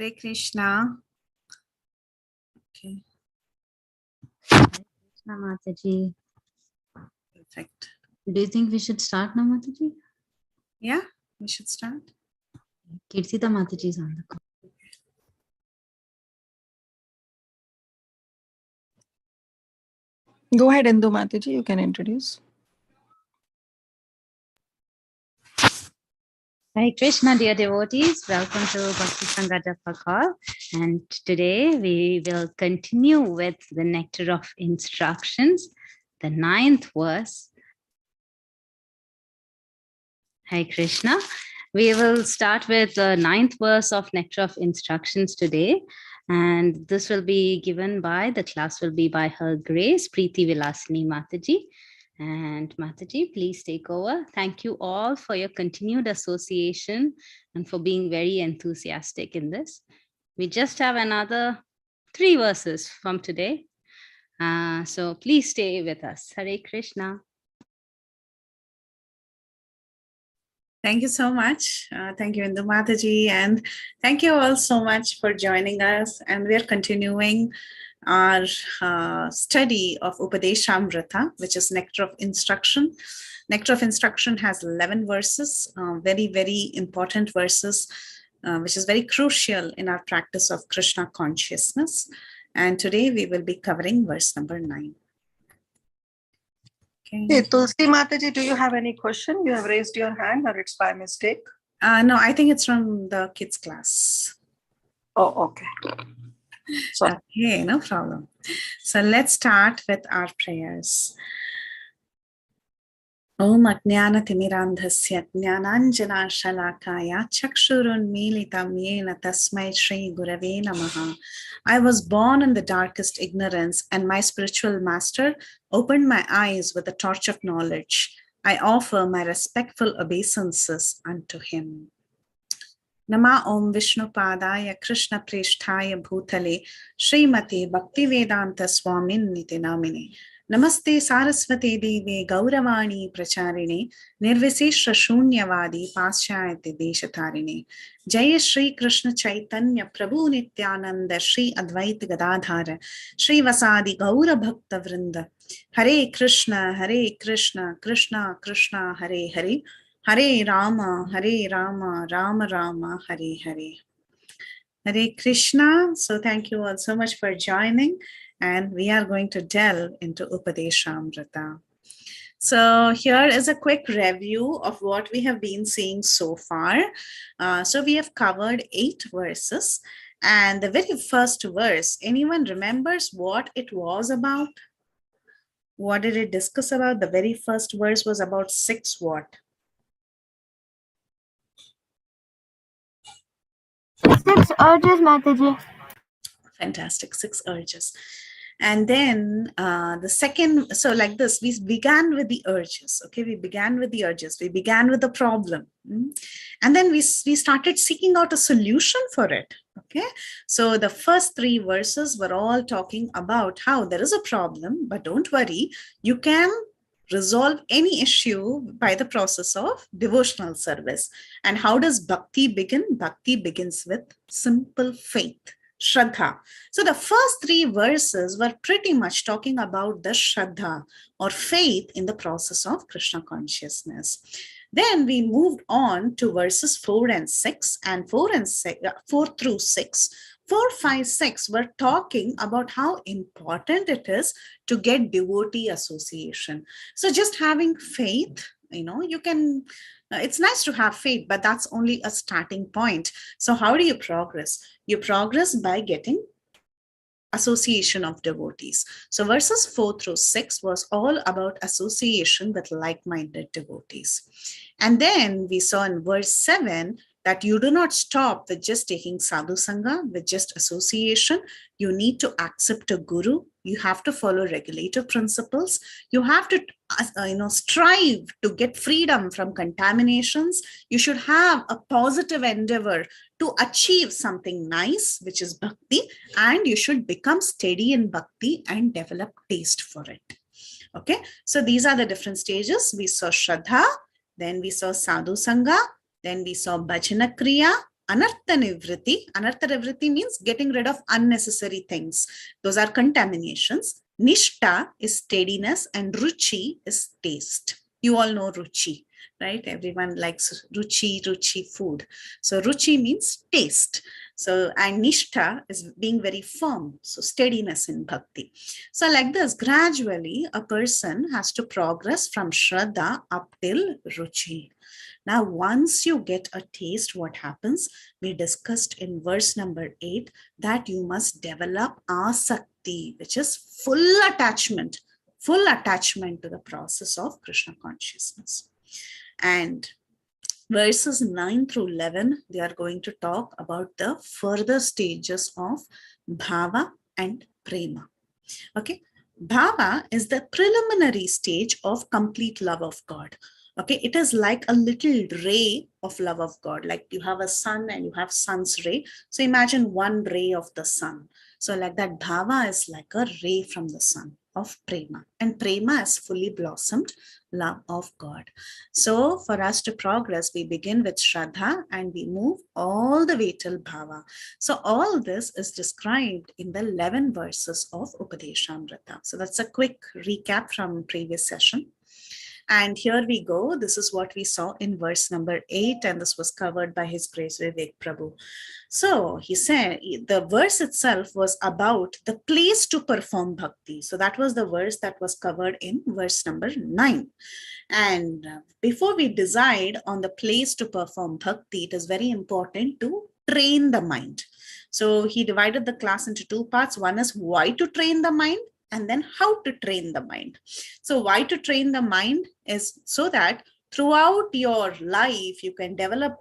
Hare Krishna. Okay. Hare Krishna, Mataji. Perfect. Do you think we should start now, Mataji? Yeah, we should start. Kirtita Mataji is on the call. Go ahead, Indu Mataji, you can introduce. Hare Krishna, dear devotees. Welcome to Bhakti Sangha Japa call. And today we will continue with the Nectar of Instructions, the 9th verse. Hare Krishna. We will start with the 9th verse of Nectar of Instructions today. And this will be given by, the class will be by Her Grace, Preethi Vilasini Mataji. And Mataji, please take over. Thank you all for your continued association and for being very enthusiastic in this. We just have another 3 verses from today. So please stay with us. Hare Krishna. Thank you so much. Thank you, Indu Mataji. And thank you all so much for joining us. And we're continuing our study of Upadeshamrita, which is Nectar of Instruction. Nectar of Instruction has 11 verses, very, very important verses, which is very crucial in our practice of Krishna consciousness. And today we will be covering verse number 9. Okay. Hey, Tulsi Mataji, do you have any question? You have raised your hand or it's by mistake? No, I think it's from the kids class. Oh, okay. Sorry. Okay, no problem. So let's start with our prayers. Om Ajnana Timirandhasya Jnananjana Shalakaya Chakshurunmilitam Yena Tasmai Shri Gurave Namaha. I was born in the darkest ignorance, and my spiritual master opened my eyes with the torch of knowledge. I offer my respectful obeisances unto him. Nama Om Vishnu Padaya Krishna Presthaya Bhutale Srimate Bhaktivedanta Swamin Niti Namine. Namaste Saraswate Deve Gauravani Pracharine Nirvisesha Shunyavadi Paschayate Deshatarine. Jaya Shri Krishna Chaitanya Prabhu Nityananda Shri Advaita Gadadhara Shri Vasadi Gaura Bhakta Vrinda. Hare Krishna, Krishna Krishna, Hare Hare. Hare Rama, Rama Rama, Hare Hare. Hare Krishna. So thank you all so much for joining. And we are going to delve into Upadeshamrita. So here is a quick review of what we have been seeing so far. So we have covered 8 verses. And the very first verse, anyone remembers what it was about? What did it discuss about? The very first verse was about 6 what? 6 urges, Mataji. Fantastic, 6 urges. And then the second, so like this, we began with the urges. Okay, we began with the urges. We began with the problem. And then we started seeking out a solution for it. Okay, so the first 3 verses were all talking about how there is a problem, but don't worry, you can resolve any issue by the process of devotional service. And how does bhakti begin? Bhakti begins with simple faith. Shraddha. So the first 3 verses were pretty much talking about the Shraddha or faith in the process of Krishna consciousness. Then we moved on to verses 4 and 6 and 4 through 6. 4, 5, 6 were talking about how important it is to get devotee association. So just having faith, you can, it's nice to have faith, but that's only a starting point. So how do you progress? You progress by getting association of devotees. So verses 4 through 6 was all about association with like-minded devotees. And then we saw in verse 7 that you do not stop with just taking sadhu sangha, with just association. You need to accept a guru. You have to follow regulative principles. You have to strive to get freedom from contaminations. You should have a positive endeavor to achieve something nice, which is bhakti, and you should become steady in bhakti and develop taste for it. Okay, so these are the different stages. We saw Shraddha, then we saw sadhu sangha, then we saw bhajana kriya, Anartha Nivritti. Anartha Nivritti means getting rid of unnecessary things. Those are contaminations. Nishta is steadiness and Ruchi is taste. You all know Ruchi, right? Everyone likes Ruchi food. So Ruchi means taste. So, and Nishtha is being very firm. So steadiness in bhakti. So like this, gradually a person has to progress from Shraddha up till Ruchi. Now, once you get a taste, what happens? We discussed in verse number 8 that you must develop asakti, which is full attachment to the process of Krishna consciousness. And verses 9 through 11, they are going to talk about the further stages of bhava and prema. Okay, bhava is the preliminary stage of complete love of God. Okay, it is like a little ray of love of God. Like you have a sun and you have sun's ray. So imagine one ray of the sun. So like that, bhava is like a ray from the sun of prema. And prema is fully blossomed love of God. So for us to progress, we begin with Shraddha and we move all the way till bhava. So all this is described in the 11 verses of Upadeshamrita. So that's a quick recap from previous session. And here we go. This is what we saw in verse number 8, and this was covered by His Grace Vivek Prabhu. So he said the verse itself was about the place to perform bhakti. So that was the verse that was covered in verse number 9. And before we decide on the place to perform bhakti, it is very important to train the mind. So he divided the class into two parts. One is why to train the mind, and then how to train the mind. So why to train the mind is so that throughout your life, you can develop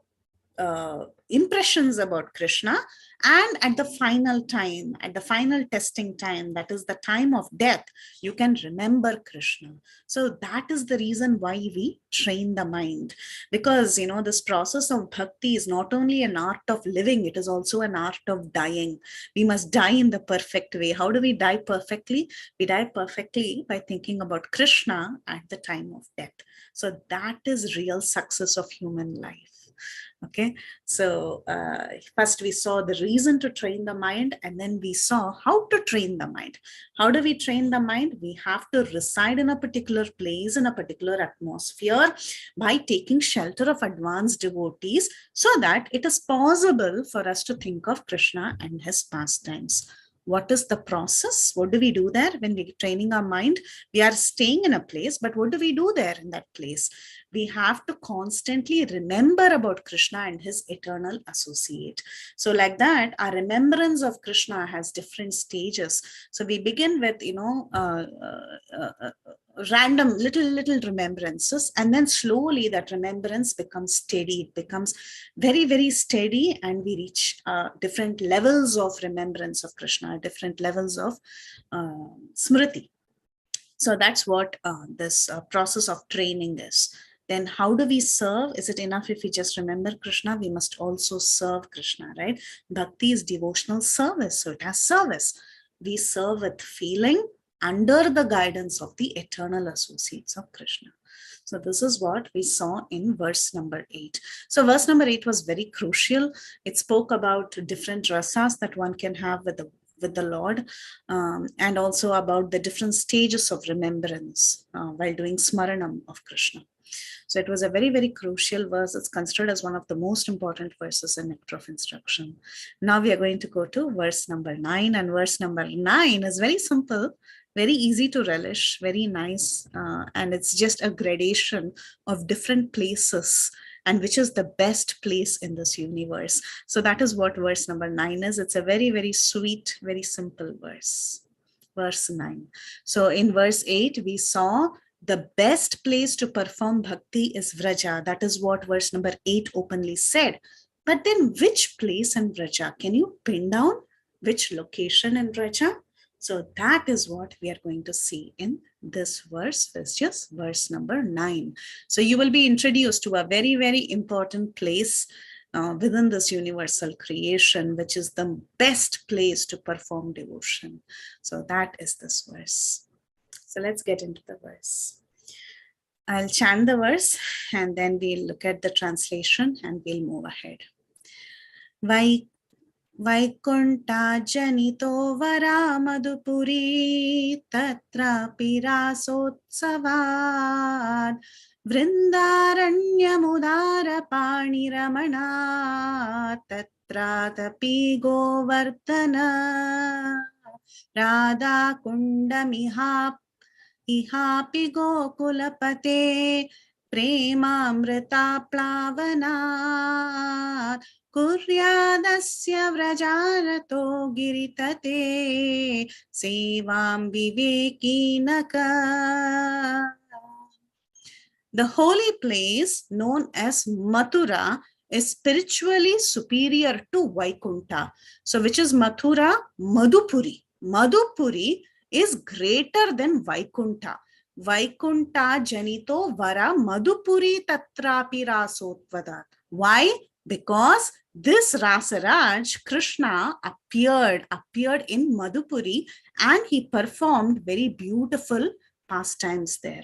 impressions about Krishna, and at the final time, at the final testing time, that is the time of death, you can remember Krishna. So that is the reason why we train the mind, because this process of bhakti is not only an art of living, it is also an art of dying. We must die in the perfect way. How do we die perfectly? We die perfectly by thinking about Krishna at the time of death. So that is real success of human life. Okay, so first we saw the reason to train the mind, and then we saw how to train the mind. How do we train the mind? We have to reside in a particular place, in a particular atmosphere, by taking shelter of advanced devotees, so that it is possible for us to think of Krishna and his pastimes. What is the process? What do we do there when we're training our mind? We are staying in a place, but what do we do there in that place? We have to constantly remember about Krishna and his eternal associate. So like that, our remembrance of Krishna has different stages. So we begin with, random little remembrances, and then slowly that remembrance becomes steady. It becomes very, very steady, and we reach different levels of remembrance of Krishna, different levels of smriti. So that's what this process of training is. Then how do we serve? Is it enough if we just remember Krishna? We must also serve Krishna, right? Bhakti is devotional service, so it has service. We serve with feeling under the guidance of the eternal associates of Krishna. So this is what we saw in verse number 8. So verse number 8 was very crucial. It spoke about different rasas that one can have with the Lord, and also about the different stages of remembrance while doing smaranam of Krishna. So it was a very, very crucial verse. It's considered as one of the most important verses in Nectar of Instruction. Now we are going to go to verse number 9, and verse number 9 is very simple, very easy to relish, very nice, and it's just a gradation of different places and which is the best place in this universe. So that is what verse number 9 is. It's a very, very sweet, very simple verse. Verse 9. So in verse 8, we saw the best place to perform bhakti is Vraja. That is what verse number 8 openly said. But then which place in Vraja? Can you pin down which location in Vraja? So that is what we are going to see in this verse, which is verse number 9. So you will be introduced to a very, very important place within this universal creation, which is the best place to perform devotion. So that is this verse. So let's get into the verse. I'll chant the verse and then we'll look at the translation and we'll move ahead. Vaikunta janito vara madhupuri tatrapi rasotsavad vrindaranyamudara paniramana tatratapi govardhana Radha Kunda ihapi gokulapate premamrita plavanat Kuryadasya vrajarato giritate sevam vivekinaka. The holy place known as Mathura is spiritually superior to Vaikunta. So which is Mathura? Madhupuri. Madhupuri is greater than Vaikunta. Vaikunta janito vara Madhupuri tatrapi rasotvadat. Why? Because this Rasaraj, Krishna, appeared in Madhupuri and he performed very beautiful pastimes there.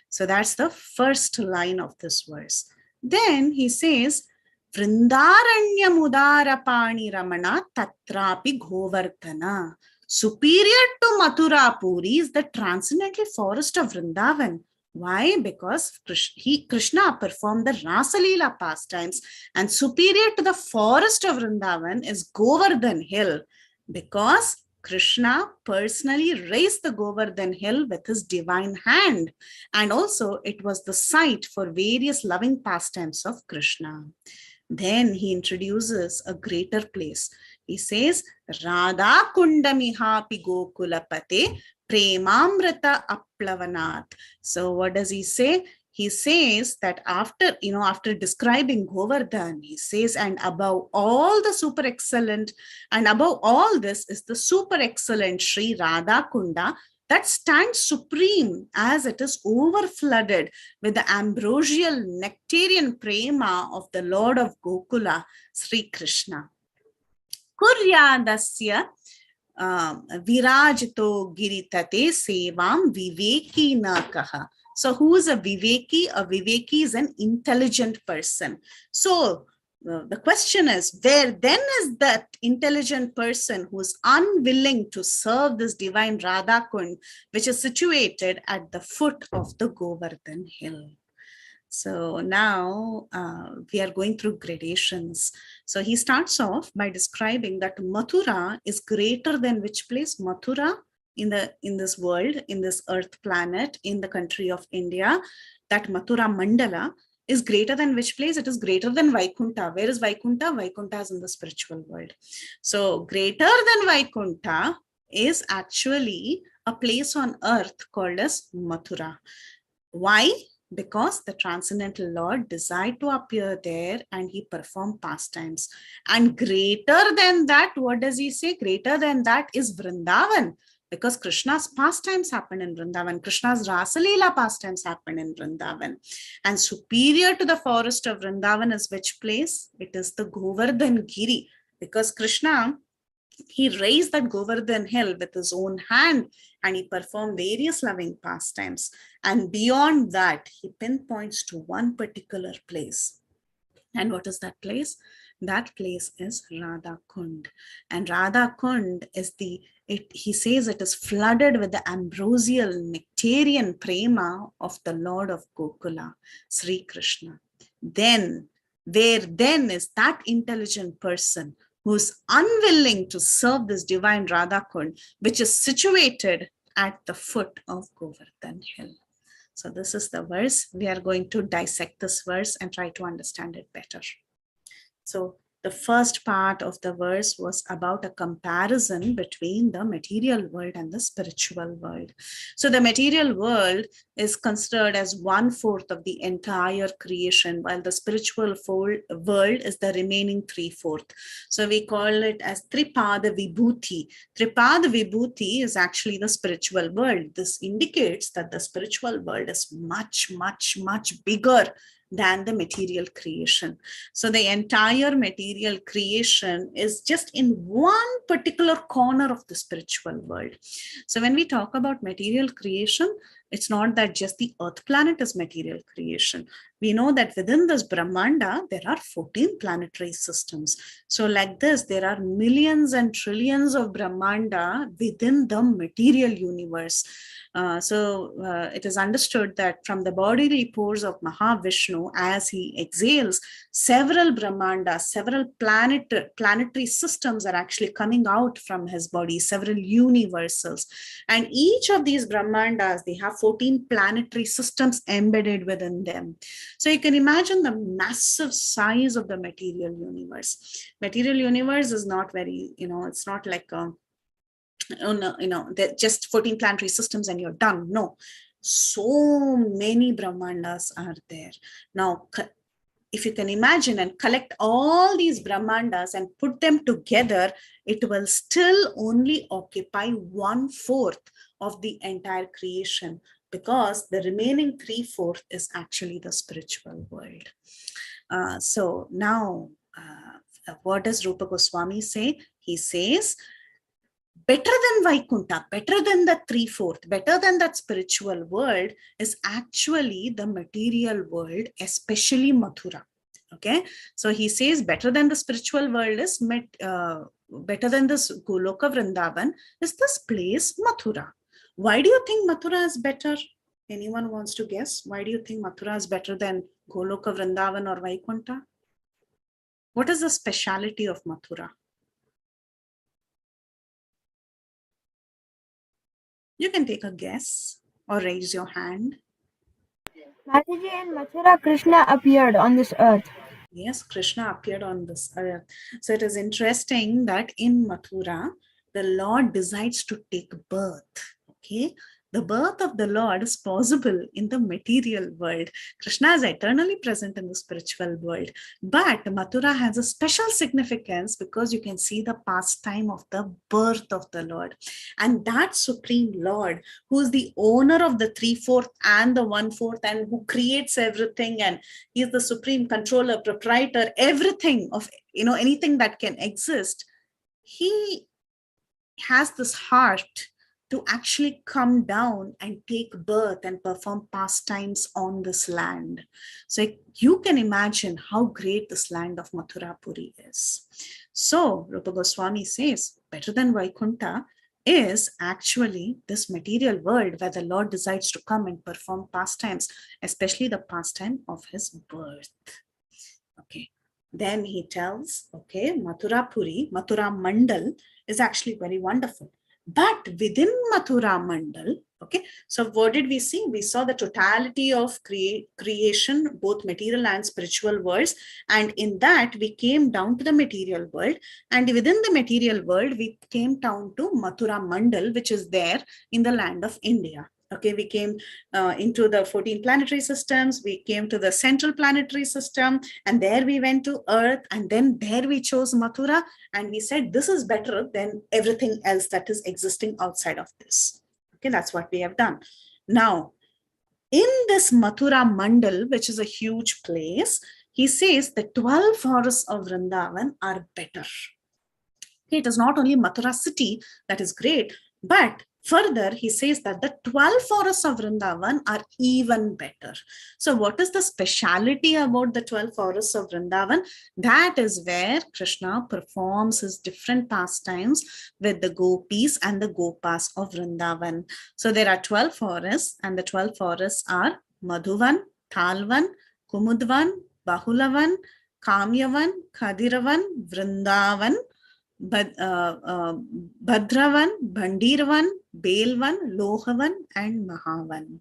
So that's the first line of this verse. Then he says, Vrindaranya mudara pani ramana tatrapi govardhana. Superior to Mathura Puri is the transcendental forest of Vrindavan. Why? Because Krishna performed the Rasalila pastimes, and superior to the forest of Vrindavan is Govardhan Hill, because Krishna personally raised the Govardhan Hill with his divine hand, and also it was the site for various loving pastimes of Krishna. Then he introduces a greater place. He says, Radha Kunda mihapi gokulapate premamrita aplavanat. So what does he say? He says that after describing Govardhan, he says, and above all the super excellent, and above all this is the super excellent Sri Radha Kunda that stands supreme as it is overflooded with the ambrosial nectarian prema of the Lord of Gokula, Sri Krishna. Kuryadasya virajito giritate sevam viveki nakaha. So who is a viveki? A viveki is an intelligent person. So the question is, where then is that intelligent person who is unwilling to serve this divine Radha Kund, which is situated at the foot of the Govardhan Hill? So now we are going through gradations. So he starts off by describing that Mathura is greater than which place? Mathura in this world, in this earth planet, in the country of India, that Mathura Mandala is greater than which place? It is greater than Vaikunta. Where is Vaikunta? Vaikunta is in the spiritual world. So greater than Vaikunta is actually a place on earth called as Mathura. Why? Because the transcendental Lord desired to appear there and he performed pastimes. And greater than that, what does he say? Greater than that is Vrindavan. Because Krishna's pastimes happen in Vrindavan. Krishna's Rasalila pastimes happen in Vrindavan. And superior to the forest of Vrindavan is which place? It is the Govardhan Giri. Because Krishna, he raised that Govardhan Hill with his own hand and he performed various loving pastimes. And beyond that, he pinpoints to one particular place. And what is that place? That place is Radha Kund. And Radha Kund is he says it is flooded with the ambrosial nectarian prema of the Lord of Gokula, Sri Krishna. Then, where then is that intelligent person who is unwilling to serve this divine Radha Kund, which is situated at the foot of Govardhan Hill. So this is the verse. We are going to dissect this verse and try to understand it better. So the first part of the verse was about a comparison between the material world and the spiritual world. So the material world is considered as 1/4 of the entire creation, while the spiritual world is the remaining 3/4. So we call it as Tripada Vibhuti. Tripada Vibhuti is actually the spiritual world. This indicates that the spiritual world is much, much, much bigger than the material creation. So the entire material creation is just in one particular corner of the spiritual world. So when we talk about material creation, It's not that just the earth planet is material creation. We know that within this Brahmanda, there are 14 planetary systems. So like this, there are millions and trillions of Brahmanda within the material universe. It is understood that from the bodily pores of Mahavishnu, as he exhales, several Brahmandas, several planetary systems are actually coming out from his body, several universals. And each of these Brahmandas, they have 14 planetary systems embedded within them. So you can imagine the massive size of the material universe. Material universe is not very, it's not like they're just 14 planetary systems and you're done. No, so many Brahmandas are there. Now, if you can imagine and collect all these Brahmandas and put them together, it will still only occupy 1/4 of the entire creation, because the remaining 3/4 is actually the spiritual world. So now, what does Rupa Goswami say? He says, better than Vaikuntha, better than the 3/4, better than that spiritual world is actually the material world, especially Mathura. Okay, so he says better than the spiritual world is better than this Goloka Vrindavan is this place Mathura. Why do you think Mathura is better? Anyone wants to guess? Why do you think Mathura is better than Goloka Vrindavan or Vaikuntha? What is the speciality of Mathura? You can take a guess or raise your hand. Mataji, in Mathura, Krishna appeared on this earth. Yes, Krishna appeared on this earth. So it is interesting that in Mathura, the Lord decides to take birth. Okay, the birth of the Lord is possible in the material world. Krishna is eternally present in the spiritual world. But Mathura has a special significance because you can see the pastime of the birth of the Lord. And that Supreme Lord, who is the owner of the 3/4 and the 1/4, and who creates everything, and he is the supreme controller, proprietor, everything of anything that can exist, he has this heart to actually come down and take birth and perform pastimes on this land. So you can imagine how great this land of Mathurapuri is. So Rupa Goswami says, better than Vaikuntha is actually this material world where the Lord decides to come and perform pastimes, especially the pastime of his birth. Okay. Then he tells, okay, Mathurapuri, Mathura Mandal is actually very wonderful. But within Mathura Mandal, okay, so what did we see? We saw the totality of creation, both material and spiritual worlds. And in that, we came down to the material world. And within the material world, we came down to Mathura Mandal, which is there in the land of India. Okay, we came into the 14 planetary systems, we came to the central planetary system, and there we went to Earth, and then there we chose Mathura, and we said this is better than everything else that is existing outside of this. Okay, that's what we have done. Now, in this Mathura Mandal, which is a huge place, he says the 12 forests of Vrindavan are better. Okay, it is not only Mathura city that is great, but further, he says that the 12 forests of Vrindavan are even better. So what is the speciality about the 12 forests of Vrindavan? That is where Krishna performs his different pastimes with the gopis and the gopas of Vrindavan. So there are 12 forests, and the 12 forests are Madhuvan, Thalvan, Kumudvan, Bahulavan, Kamyavan, Khadiravan, Vrindavan, Bhadravan, Bhandiravan, Belvan, Lohavan, and Mahavan.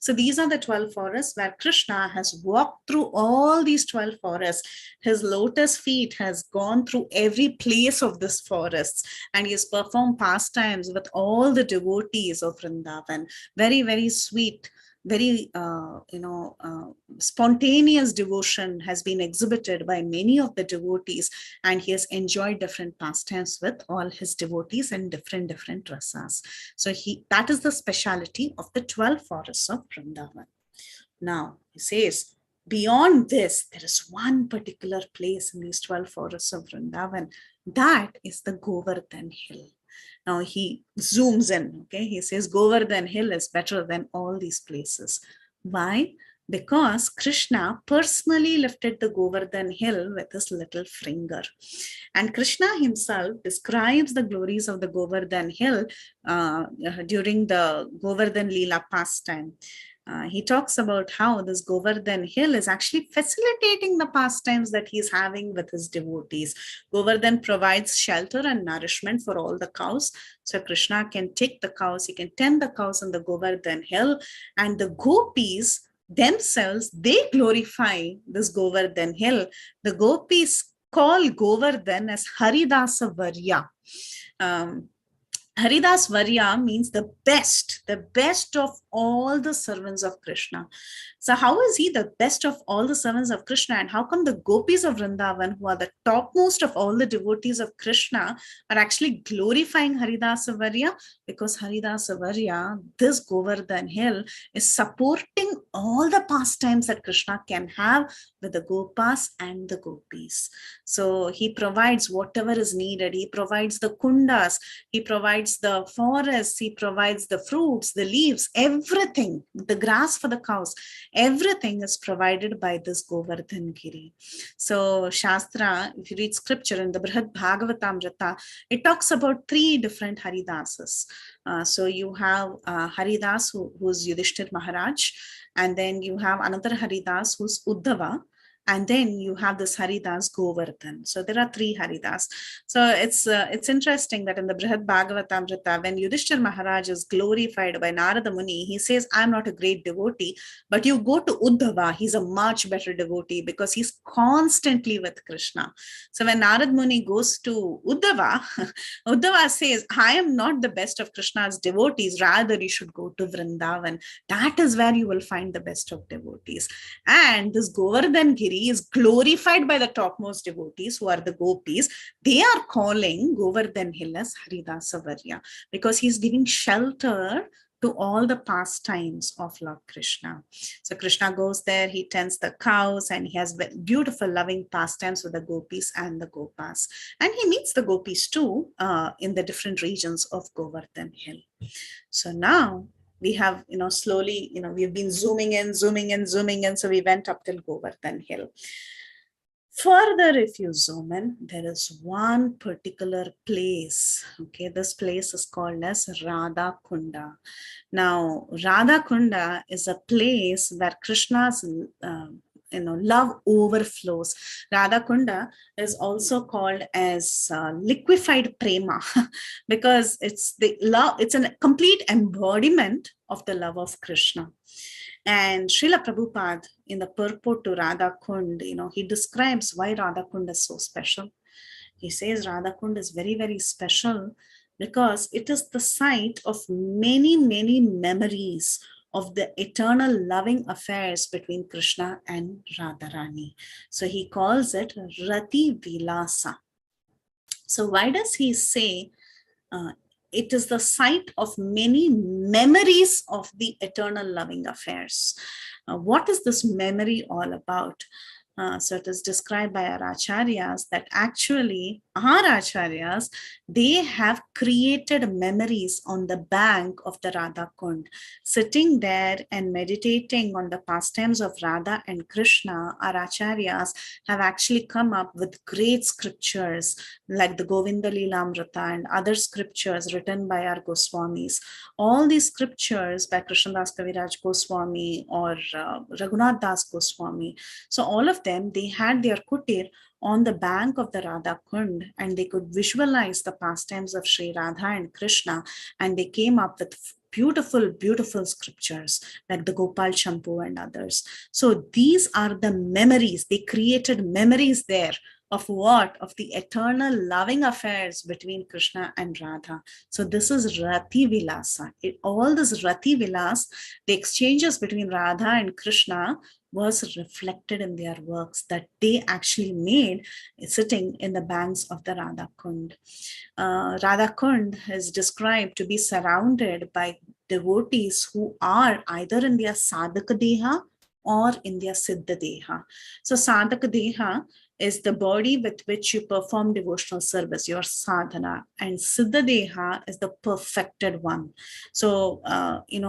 So these are the 12 forests where Krishna has walked through all these 12 forests. His lotus feet has gone through every place of this forest, and he has performed pastimes with all the devotees of Vrindavan. Very, very sweet, very spontaneous devotion has been exhibited by many of the devotees, and he has enjoyed different pastimes with all his devotees and different rasas. So that is the speciality of the 12 forests of Vrindavan. Now he says, beyond this, there is one particular place in these 12 forests of Vrindavan. That is the Govardhan Hill. Now he zooms in, okay? He says Govardhan Hill is better than all these places. Why? Because Krishna personally lifted the Govardhan Hill with his little finger. And Krishna himself describes the glories of the Govardhan Hill during the Govardhan Leela pastime. He talks about how this Govardhan Hill is actually facilitating the pastimes that he's having with his devotees. Govardhan provides shelter and nourishment for all the cows. So Krishna can take the cows, he can tend the cows on the Govardhan Hill, and the gopis themselves, they glorify this Govardhan Hill. The gopis call Govardhan as Haridasa Varya. Haridas Varya means the best of all the servants of Krishna. So how is he the best of all the servants of Krishna? And how come the gopis of Vrindavan, who are the topmost of all the devotees of Krishna, are actually glorifying Haridasa Varya? Because Haridasa Varya, this Govardhan Hill, is supporting all the pastimes that Krishna can have with the gopas and the gopis. So he provides whatever is needed. He provides the kundas, he provides the forests, he provides the fruits, the leaves, everything, the grass for the cows, everything is provided by this Govardhan Giri. So Shastra, if you read scripture in the Brihad Bhagavatamrita, it talks about 3 different Haridasas. So you have Haridas, who's Yudhishthir Maharaj, and then you have another Haridas who's Uddhava, and then you have this Haridas Govardhan. So there are 3 Haridas. So it's interesting that in the Brihad Bhagavatamrita, when Yudhishthir Maharaj is glorified by Narada Muni, he says, I'm not a great devotee, but you go to Uddhava, he's a much better devotee because he's constantly with Krishna. So when Narada Muni goes to Uddhava, Uddhava says, I am not the best of Krishna's devotees, rather you should go to Vrindavan. That is where you will find the best of devotees. And this Govardhan Giri is glorified by the topmost devotees, who are the gopis. They are calling Govardhan Hill as Haridasa Varya because he's giving shelter to all the pastimes of Lord Krishna. So Krishna goes there, he tends the cows, and he has beautiful loving pastimes with the gopis and the gopas. And he meets the gopis too in the different regions of Govardhan Hill. So now we have, slowly, we've been zooming in. So we went up till Govardhan Hill. Further, if you zoom in, there is one particular place. Okay, this place is called as Radha Kunda. Now, Radha Kunda is a place where Krishna's love overflows. Radha Kunda is also called as liquefied prema because it's the love, it's a complete embodiment of the love of Krishna. And Srila Prabhupada, in the purport to Radha Kund, he describes why Radha Kund is so special. He says Radha Kund is very, very special because it is the site of many, many memories of the eternal loving affairs between Krishna and Radharani. So he calls it Rati Vilasa. So why does he say it is the site of many memories of the eternal loving affairs? What is this memory all about? So it is described by our acharyas that actually our acharyas, they have created memories on the bank of the Radha Kund. Sitting there and meditating on the pastimes of Radha and Krishna, our acharyas have actually come up with great scriptures like the Govinda Leelamrita and other scriptures written by our Goswamis. All these scriptures by Krishnadas Kaviraj Goswami or Raghunath Das Goswami. So all of them, they had their kutir on the bank of the Radha Kund, and they could visualize the pastimes of Sri Radha and Krishna, and they came up with beautiful, beautiful scriptures like the Gopal Champu and others. So these are the memories. They created memories there of what? Of the eternal loving affairs between Krishna and Radha. So this is Rati Vilasa. All this Rati Vilas, the exchanges between Radha and Krishna, was reflected in their works that they actually made sitting in the banks of the Radha Kund. Radha Kund is described to be surrounded by devotees who are either in their Sadhaka Deha or in their Siddha Deha. So Sadhaka Deha is the body with which you perform devotional service, your sadhana, and Siddha Deha is the perfected one. So,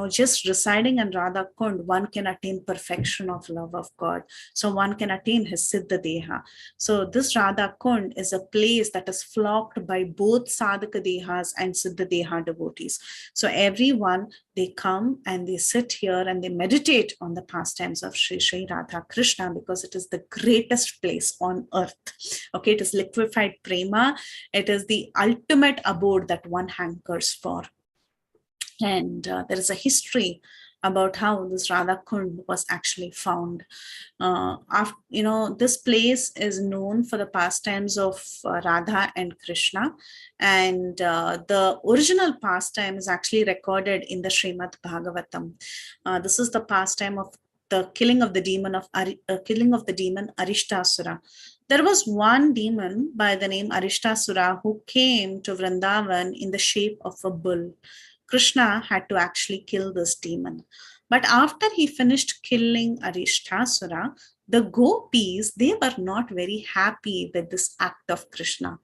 just residing in Radha Kund, one can attain perfection of love of God. So one can attain his Siddha Deha. So this Radha Kund is a place that is flocked by both Sadhaka Dehas and Siddha Deha devotees. So everyone, they come and they sit here and they meditate on the pastimes of Sri Sri Radha Krishna, because it is the greatest place on earth. Okay, it is liquefied prema. It is the ultimate abode that one hankers for. And there is a history about how this Radha Kund was actually found. This place is known for the pastimes of Radha and Krishna, and the original pastime is actually recorded in the Srimad Bhagavatam. This is the pastime of the killing of the demon Arishtasura. There was one demon by the name Arishtasura who came to Vrindavan in the shape of a bull. Krishna had to actually kill this demon. But after he finished killing Arishtasura, the gopis, they were not very happy with this act of Krishna.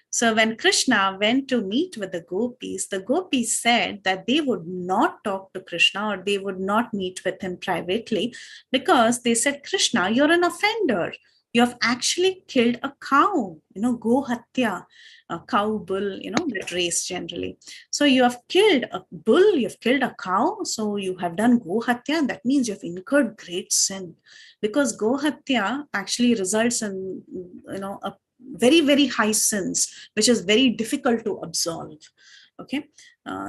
So when Krishna went to meet with the gopis said that they would not talk to Krishna, or they would not meet with him privately, because they said, Krishna, you're an offender. You have actually killed a cow, go hatya, a cow, bull, that race generally. So you have killed a bull, you've killed a cow, so you have done go hatya. That means you've incurred great sin, because go hatya actually results in, a very, very high sins, which is very difficult to absolve. Okay.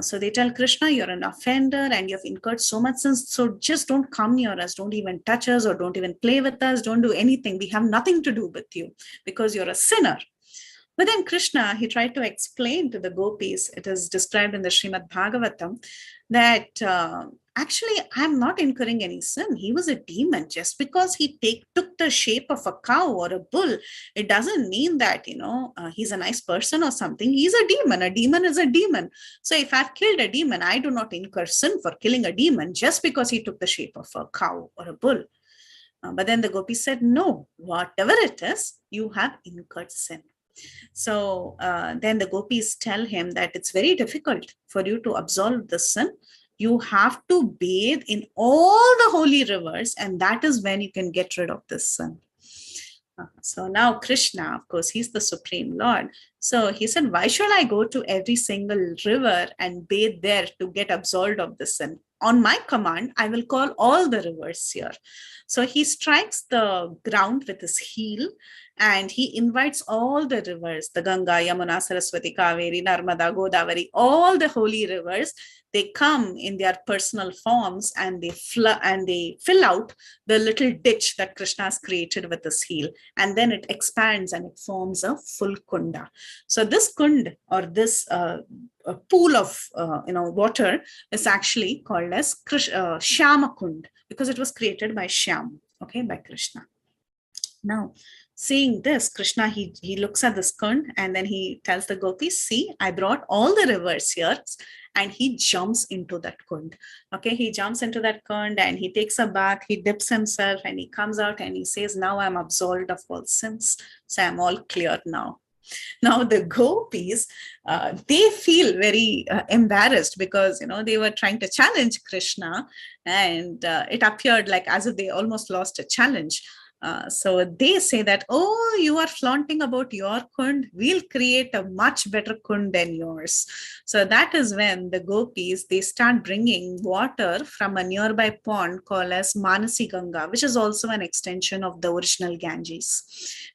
So they tell Krishna, you're an offender and you've incurred so much sins. So just don't come near us. Don't even touch us, or don't even play with us. Don't do anything. We have nothing to do with you because you're a sinner. But then Krishna, he tried to explain to the gopis, it is described in the Srimad Bhagavatam, that actually I'm not incurring any sin. He was a demon. Just because he took the shape of a cow or a bull, it doesn't mean that, he's a nice person or something. He's a demon. A demon is a demon. So if I've killed a demon, I do not incur sin for killing a demon just because he took the shape of a cow or a bull. But then the gopis said, no, whatever it is, you have incurred sin. So then the gopis tell him that it's very difficult for you to absolve the sin. You have to bathe in all the holy rivers, and that is when you can get rid of this sin. So now Krishna, of course, he's the Supreme Lord. So he said, why should I go to every single river and bathe there to get absolved of the sin? On my command, I will call all the rivers here. So he strikes the ground with his heel and he invites all the rivers, the Ganga, Yamuna, Saraswati, Kaveri, Narmada, Godavari, all the holy rivers. They come in their personal forms and they fill out the little ditch that Krishna has created with his heel. And then it expands and it forms a full kunda. So this kund, or this pool of water, is actually called as Shyama Kund, because it was created by Shyam, by Krishna. Now, seeing this, Krishna, he looks at this kund and then he tells the gopis, see, I brought all the rivers here. And he jumps into that kund. He jumps into that kund and he takes a bath, he dips himself and he comes out and he says, now I'm absolved of all sins. So I'm all clear now. Now the gopis, they feel very embarrassed because, they were trying to challenge Krishna and it appeared like as if they almost lost a challenge. So they say that, oh, you are flaunting about your kund. We'll create a much better kund than yours. So that is when the gopis, they start bringing water from a nearby pond called as Manasi Ganga, which is also an extension of the original Ganges,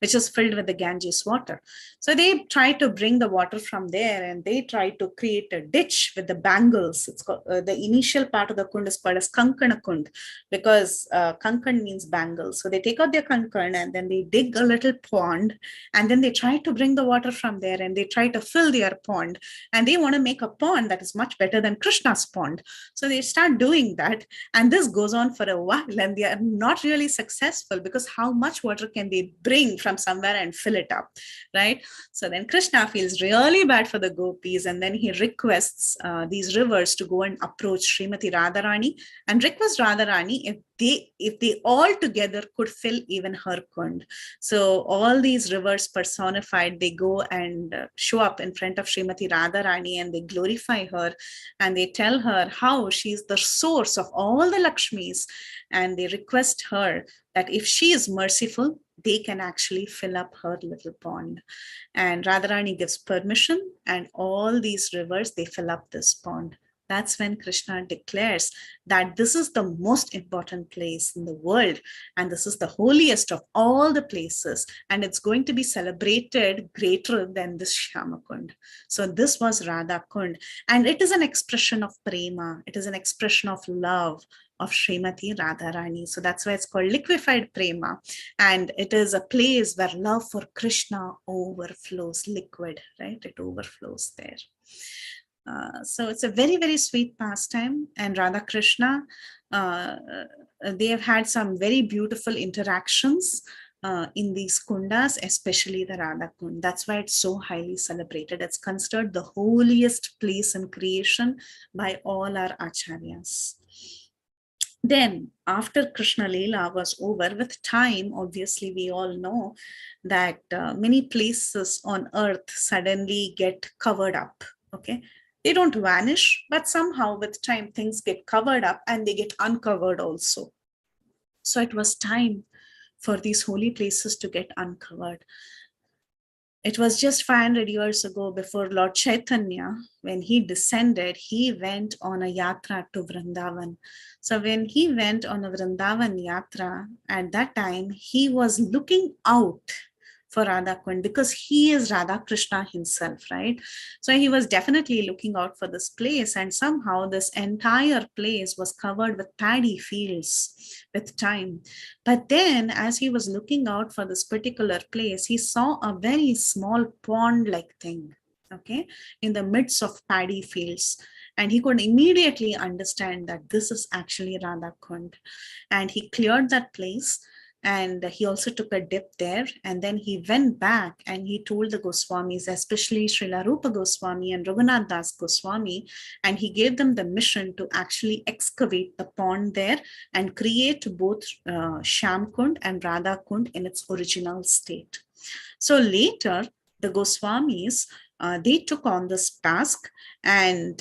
which is filled with the Ganges water. So they try to bring the water from there and they try to create a ditch with the bangles. It's called, the initial part of the kund is called as Kankana Kund, because Kankan means bangles. So they take out their kankan and then they dig a little pond and then they try to bring the water from there and they try to fill their pond and they want to make a pond that is much better than Krishna's pond. So they start doing that and this goes on for a while and they are not really successful because how much water can they bring from somewhere and fill it up, right? So then Krishna feels really bad for the gopis, and then he requests these rivers to go and approach Srimati Radharani and request Radharani if they all together could fill even her kund. So all these rivers personified, they go and show up in front of Srimati Radharani, and they glorify her, and they tell her how she's the source of all the Lakshmis, and they request her that if she is merciful, they can actually fill up her little pond. And Radharani gives permission, and all these rivers, they fill up this pond. That's when Krishna declares that this is the most important place in the world, and this is the holiest of all the places, and it's going to be celebrated greater than this Shyamakund. So this was Radha Kund, and it is an expression of prema. It is an expression of love of Srimati Radharani. So that's why it's called liquefied prema, and it is a place where love for Krishna overflows, liquid, right? It overflows there. So it's a very, very sweet pastime, and Radha Krishna, they have had some very beautiful interactions in these kundas, especially the Radha Kund. That's why it's so highly celebrated. It's considered the holiest place in creation by all our acharyas. Then, after Krishna Leela was over, with time, obviously, we all know that many places on earth suddenly get covered up. Okay, they don't vanish, but somehow with time things get covered up and they get uncovered also. So it was time for these holy places to get uncovered. It was just 500 years ago, before Lord Chaitanya, when he descended, he went on a yatra to Vrindavan. So when he went on a Vrindavan yatra, at that time, he was looking out for Radha Kund, because he is Radha Krishna himself, right? So he was definitely looking out for this place, and somehow this entire place was covered with paddy fields with time. But then as he was looking out for this particular place, he saw a very small pond-like thing, okay, in the midst of paddy fields. And he could immediately understand that this is actually Radha Kund. And he cleared that place, and he also took a dip there, and then he went back and he told the Goswamis, especially Srila Rupa Goswami and Raghunath Das Goswami, and he gave them the mission to actually excavate the pond there and create both Shyam Kund and Radha Kund in its original state. So later, the Goswamis, they took on this task, and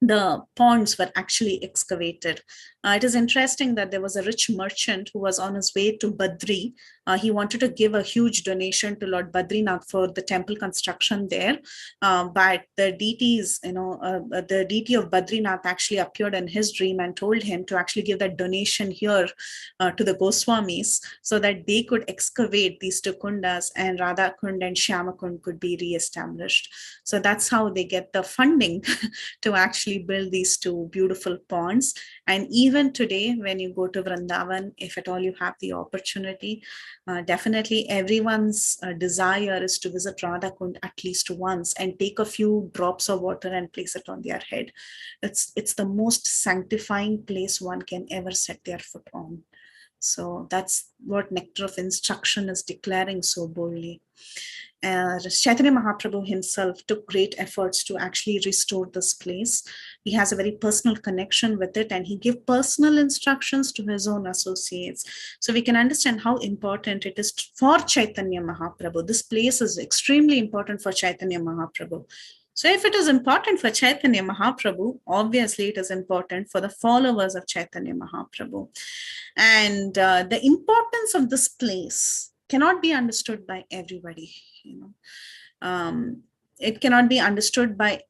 the ponds were actually excavated. It is interesting that there was a rich merchant who was on his way to Badri. He wanted to give a huge donation to Lord Badrinath for the temple construction there. But the deities, the deity of Badrinath actually appeared in his dream and told him to actually give that donation here to the Goswamis, so that they could excavate these two kundas, and Radha Kund and Shyama Kund could be re-established. So that's how they get the funding to actually build these two beautiful ponds. And even today, when you go to Vrindavan, if at all you have the opportunity, definitely everyone's desire is to visit Radha Kund at least once and take a few drops of water and place it on their head. It's the most sanctifying place one can ever set their foot on. So that's what Nectar of Instruction is declaring so boldly. Chaitanya Mahaprabhu himself took great efforts to actually restore this place. He has a very personal connection with it, and he gave personal instructions to his own associates. So we can understand how important it is for Chaitanya Mahaprabhu. This place is extremely important for Chaitanya Mahaprabhu. So if it is important for Chaitanya Mahaprabhu, obviously it is important for the followers of Chaitanya Mahaprabhu. And the importance of this place cannot be understood by everybody. It cannot be understood by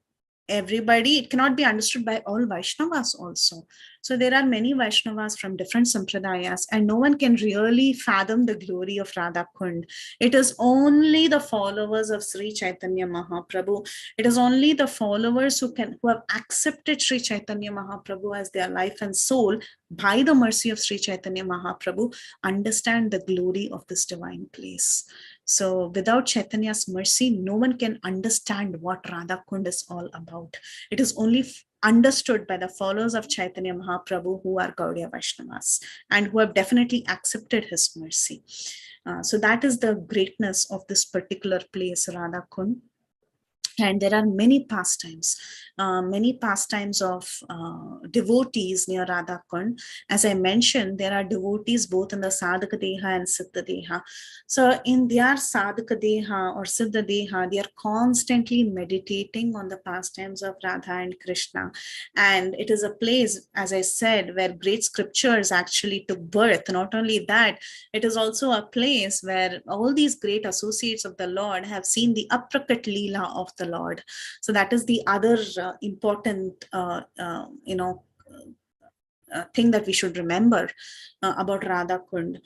everybody. It cannot be understood by all Vaishnavas also. So there are many Vaishnavas from different sampradayas, and no one can really fathom the glory of Radha Kund. It is only the followers of Sri Chaitanya Mahaprabhu. It is only the followers who have accepted Sri Chaitanya Mahaprabhu as their life and soul by the mercy of Sri Chaitanya Mahaprabhu understand the glory of this divine place. So without Chaitanya's mercy, no one can understand what Radha Kund is all about. It is only understood by the followers of Chaitanya Mahaprabhu, who are Gaudiya Vaishnavas and who have definitely accepted his mercy. So that is the greatness of this particular place, Radha Kund. And there are many pastimes of devotees near Radha Kund. As I mentioned, there are devotees both in the Sadhaka Deha and Siddha Deha. So in their Sadhaka Deha or Siddha Deha, they are constantly meditating on the pastimes of Radha and Krishna. And it is a place, as I said, where great scriptures actually took birth. Not only that, it is also a place where all these great associates of the Lord have seen the aprakat leela of the Lord. So that is the other important, thing that we should remember about Radha Kund.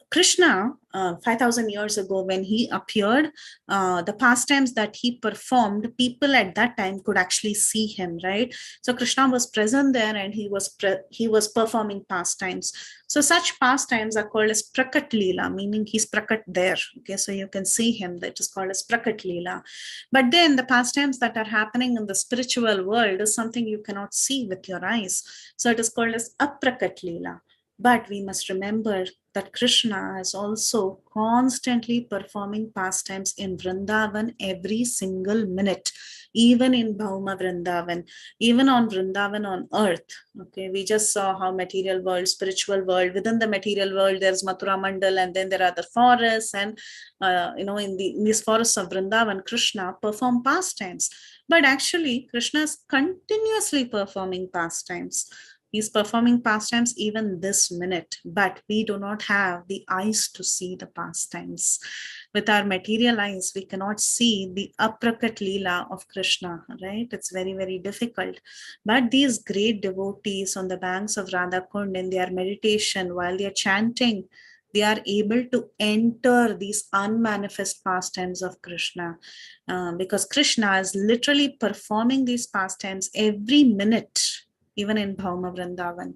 Krishna, 5,000 years ago, when he appeared, the pastimes that he performed, people at that time could actually see him, right? So Krishna was present there, and he was performing pastimes. So such pastimes are called as Prakat Leela, meaning he's Prakat there. Okay, so you can see him. That is called as Prakat Leela. But then the pastimes that are happening in the spiritual world is something you cannot see with your eyes. So it is called as Aprakat Leela. But we must remember that Krishna is also constantly performing pastimes in Vrindavan every single minute, even in Bhauma Vrindavan, even on Vrindavan on earth. Okay, we just saw how material world, spiritual world, within the material world, there's Mathura Mandal, and then there are the forests, and in these forests of Vrindavan, Krishna perform pastimes. But actually, Krishna is continuously performing pastimes. He's performing pastimes even this minute, but we do not have the eyes to see the pastimes. With our material eyes, we cannot see the aprakat leela of Krishna, right? It's very, very difficult. But these great devotees on the banks of Radha Kund, in their meditation, while they are chanting, they are able to enter these unmanifest pastimes of Krishna, because Krishna is literally performing these pastimes every minute, even in Bhauma Vrindavan.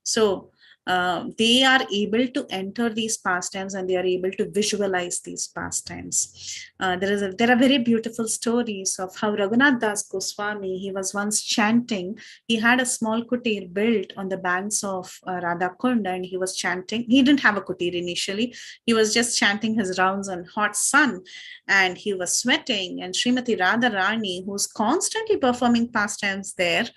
So they are able to enter these pastimes, and they are able to visualize these pastimes. There are very beautiful stories of how Raghunath Das Goswami, he was once chanting. He had a small kutir built on the banks of Radha Kunda, and he was chanting. He didn't have a kutir initially. He was just chanting his rounds in hot sun, and he was sweating. And Srimati Radha Rani, who's constantly performing pastimes there,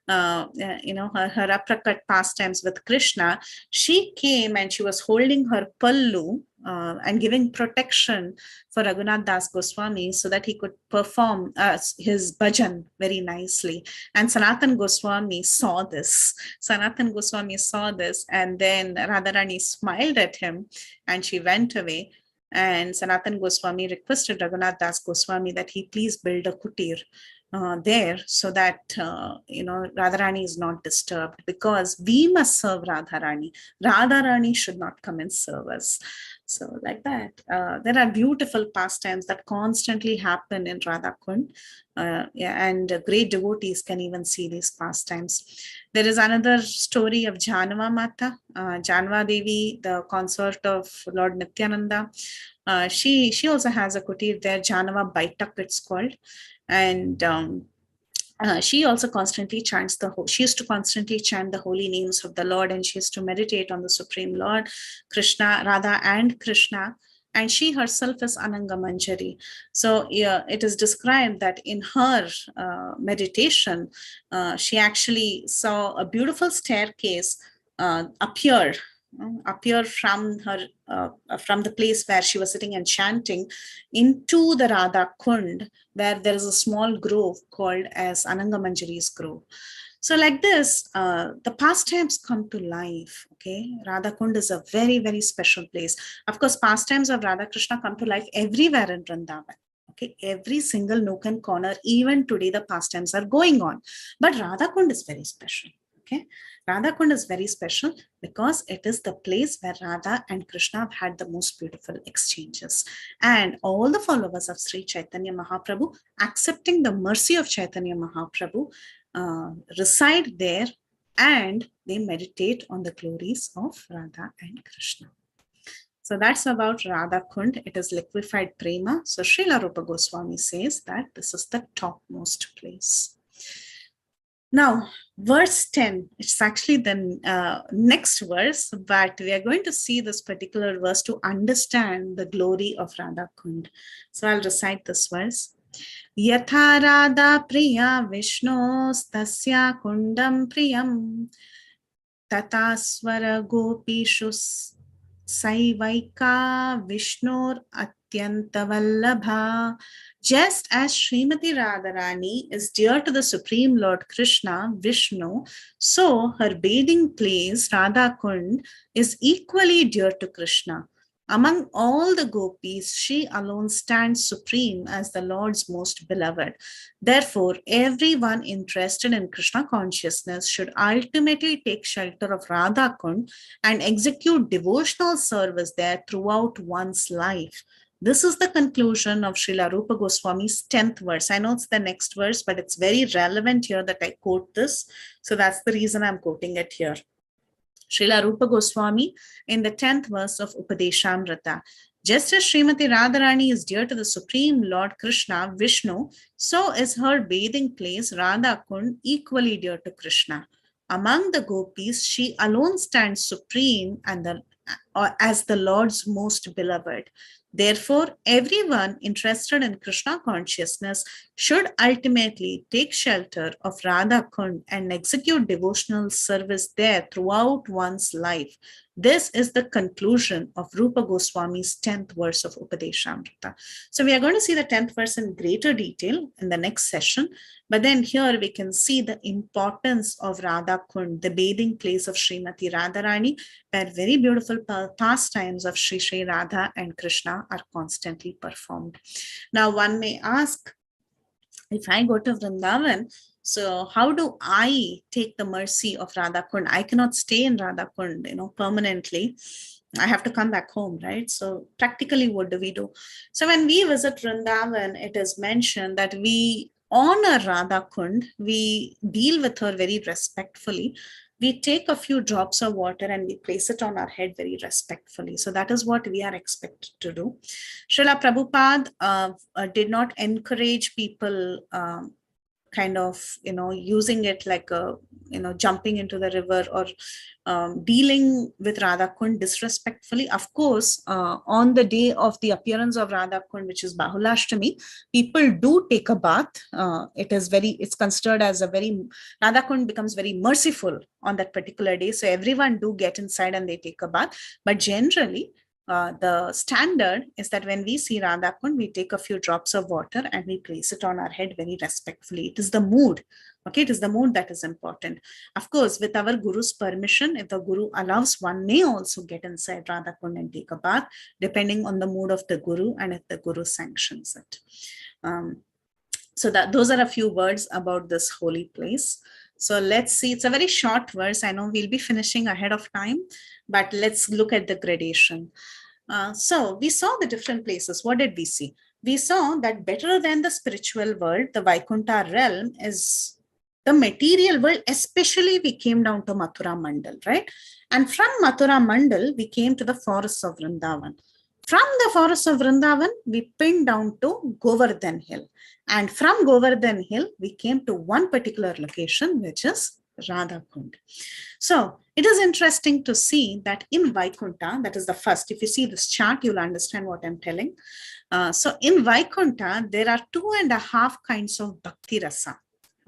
her aprakat pastimes with Krishna, she came and she was holding her pallu and giving protection for Raghunath Das Goswami so that he could perform his bhajan very nicely. And Sanatan Goswami saw this. And then Radharani smiled at him and she went away. And Sanatan Goswami requested Raghunath Das Goswami that he please build a kutir there, so that Radharani is not disturbed, because we must serve Radharani. Radharani should not come and serve us. So like that, there are beautiful pastimes that constantly happen in Radha Kund, and great devotees can even see these pastimes. There is another story of Janava Mata, Janava Devi, the consort of Lord Nityananda. She also has a kutir there, Janava Baitak it's called. And she also constantly chants she used to constantly chant the holy names of the Lord, and she used to meditate on the Supreme Lord, Krishna, Radha and Krishna. And she herself is Ananga Manjari. So it is described that in her meditation, she actually saw a beautiful staircase appear from her from the place where she was sitting and chanting into the Radha Kund, where there is a small grove called as Ananga Manjari's grove. So like this, the pastimes come to life. Okay, Radha Kund is a very, very special place. Of course, pastimes of Radha Krishna come to life everywhere in Vrindavan. Okay, every single nook and corner, even today, the pastimes are going on. But Radha Kund is very special. Okay, Radha Kund is very special because it is the place where Radha and Krishna have had the most beautiful exchanges. And all the followers of Sri Chaitanya Mahaprabhu, accepting the mercy of Chaitanya Mahaprabhu, reside there, and they meditate on the glories of Radha and Krishna. So that's about Radha Kund. It is liquefied prema. So Srila Rupa Goswami says that this is the topmost place. Now, verse 10, it's actually the next verse, but we are going to see this particular verse to understand the glory of Radha Kunda. So I'll recite this verse. Yatha Radha Priya Vishnos Tasya Kundam Priyam Tataswara Gopishu Saivaika Vishnur Atyantavallabha. Just as Srimati Radharani is dear to the Supreme Lord Krishna, Vishnu, so her bathing place, Radha Kund, is equally dear to Krishna. Among all the gopis, she alone stands supreme as the Lord's most beloved. Therefore, everyone interested in Krishna consciousness should ultimately take shelter of Radha Kund and execute devotional service there throughout one's life. This is the conclusion of Srila Rupa Goswami's 10th verse. I know it's the next verse, but it's very relevant here that I quote this. So that's the reason I'm quoting it here. Srila Rupa Goswami in the 10th verse of Upadeshamrita. Just as Srimati Radharani is dear to the Supreme Lord Krishna, Vishnu, so is her bathing place, Radha Kund, equally dear to Krishna. Among the gopis, she alone stands supreme and as the Lord's most beloved. Therefore, everyone interested in Krishna consciousness should ultimately take shelter of Radha Kund and execute devotional service there throughout one's life. This is the conclusion of Rupa Goswami's 10th verse of Upadeshamrita. So we are going to see the 10th verse in greater detail in the next session. But then here we can see the importance of Radha Kund, the bathing place of Srimati Radharani, where very beautiful pastimes of Sri Sri Radha and Krishna are constantly performed. Now one may ask, if I go to Vrindavan, so how do I take the mercy of Radha Kund? I cannot stay in Radha Kund, permanently. I have to come back home, right? So practically, what do we do? So when we visit Vrindavan, it is mentioned that we honor Radha Kund. We deal with her very respectfully. We take a few drops of water and we place it on our head very respectfully. So that is what we are expected to do. Srila Prabhupada did not encourage people kind of, using it like jumping into the river or dealing with Radha Kund disrespectfully. Of course, on the day of the appearance of Radha Kund, which is Bahulashtami, people do take a bath. It's considered as Radha Kund becomes very merciful on that particular day. So everyone do get inside and they take a bath. But generally, the standard is that when we see Radha Kund, we take a few drops of water and we place it on our head very respectfully. It is the mood. Okay, it is the mood that is important. Of course, with our Guru's permission, if the Guru allows, one may also get inside Radha Kund and take a bath, depending on the mood of the Guru and if the Guru sanctions it. So those are a few words about this holy place. So let's see, it's a very short verse. I know we'll be finishing ahead of time, but let's look at the gradation. So we saw the different places. What did we see? We saw that better than the spiritual world, the Vaikuntha realm is the material world. Especially we came down to Mathura Mandal, right? And from Mathura Mandal, we came to the forests of Vrindavan. From the forests of Vrindavan, we pinned down to Govardhan Hill. And from Govardhan Hill, we came to one particular location, which is Radha Kund. So it is interesting to see that in Vaikuntha, that is the first, if you see this chart, you'll understand what I'm telling. So in Vaikuntha, there are 2.5 kinds of Bhakti Rasa.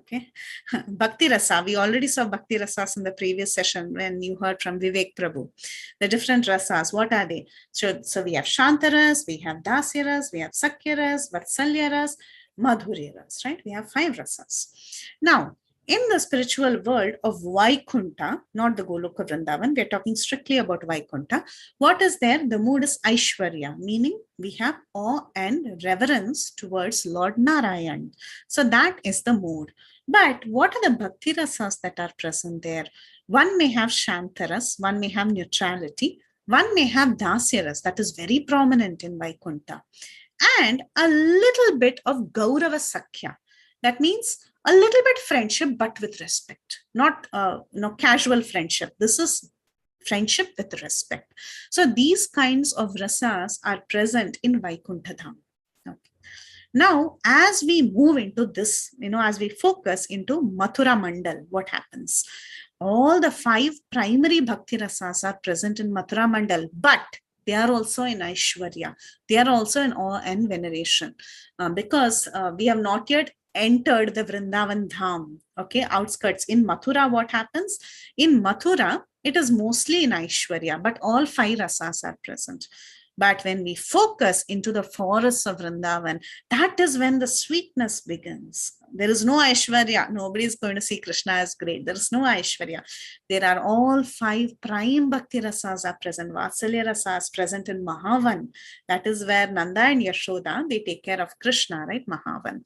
Okay, Bhakti Rasa, we already saw Bhakti Rasas in the previous session when you heard from Vivek Prabhu. The different rasas, what are they? So we have Shantaras, we have Dasyaras, we have Sakyaras, Vatsalyaras, Madhuryaras, right? We have 5 rasas. Now, in the spiritual world of Vaikuntha, not the Goloka Vrindavan, we are talking strictly about Vaikuntha. What is there? The mood is Aishwarya, meaning we have awe and reverence towards Lord Narayan. So that is the mood. But what are the Bhakti Rasas that are present there? One may have Shantaras, one may have neutrality, one may have Dasyaras, that is very prominent in Vaikuntha, and a little bit of Gaurava Sakhya. That means a little bit friendship, but with respect, not casual friendship. This is friendship with respect. So these kinds of rasas are present in Vaikuntha Dham. Okay. Now, as we move into this, as we focus into Mathura Mandal, what happens? All the 5 primary Bhakti Rasas are present in Mathura Mandal, but they are also in Aishwarya. They are also in awe and veneration, because we have not yet entered the Vrindavan Dham, okay, outskirts. In Mathura, what happens? In Mathura, it is mostly in Aishwarya, but all 5 rasas are present. But when we focus into the forests of Vrindavan, that is when the sweetness begins. There is no Aishwarya. Nobody is going to see Krishna as great. There is no Aishwarya. There are all 5 prime Bhakti rasas are present. Vatsalya rasa is present in Mahavan. That is where Nanda and Yashoda, they take care of Krishna, right? Mahavan.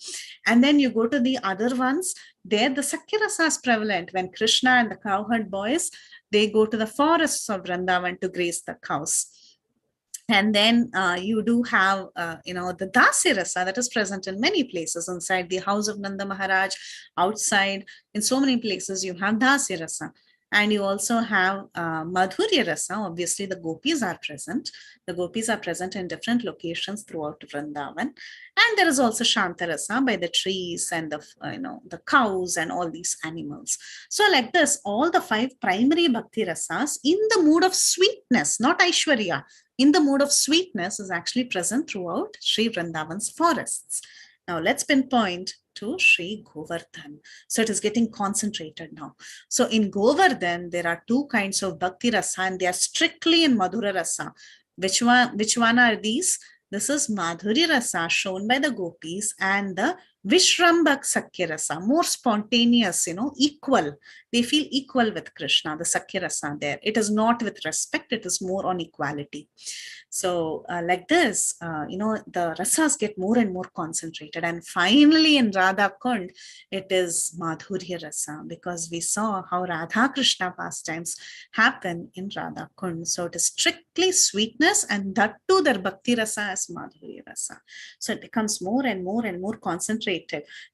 And then you go to the other ones. There the Sakya rasa is prevalent. When Krishna and the cowherd boys, they go to the forests of Vrindavan to graze the cows. And then you do have, the Dasya Rasa that is present in many places, inside the house of Nanda Maharaj, outside, in so many places you have Dasya Rasa. And you also have Madhurya Rasa. Obviously, the gopis are present. The gopis are present in different locations throughout Vrindavan. And there is also Shanta Rasa by the trees and the cows and all these animals. So like this, all the 5 primary Bhakti Rasas in the mood of sweetness, not Aishwarya, in the mood of sweetness is actually present throughout Sri Vrindavan's forests. Now let's pinpoint to Sri Govardhan. So it is getting concentrated now. So in Govardhan, there are 2 kinds of Bhakti Rasa, and they are strictly in Madhura Rasa. Which one are these? This is Madhurya Rasa shown by the gopis, and the Vishrambhak Sakya Rasa, more spontaneous, equal. They feel equal with Krishna, the Sakya Rasa there. It is not with respect, it is more on equality. So like this, the rasas get more and more concentrated. And finally in Radha Kunda, it is Madhurya Rasa, because we saw how Radha Krishna pastimes happen in Radha Kunda. So it is strictly sweetness, and that too their Bhakti Rasa is Madhurya Rasa. So it becomes more and more and more concentrated.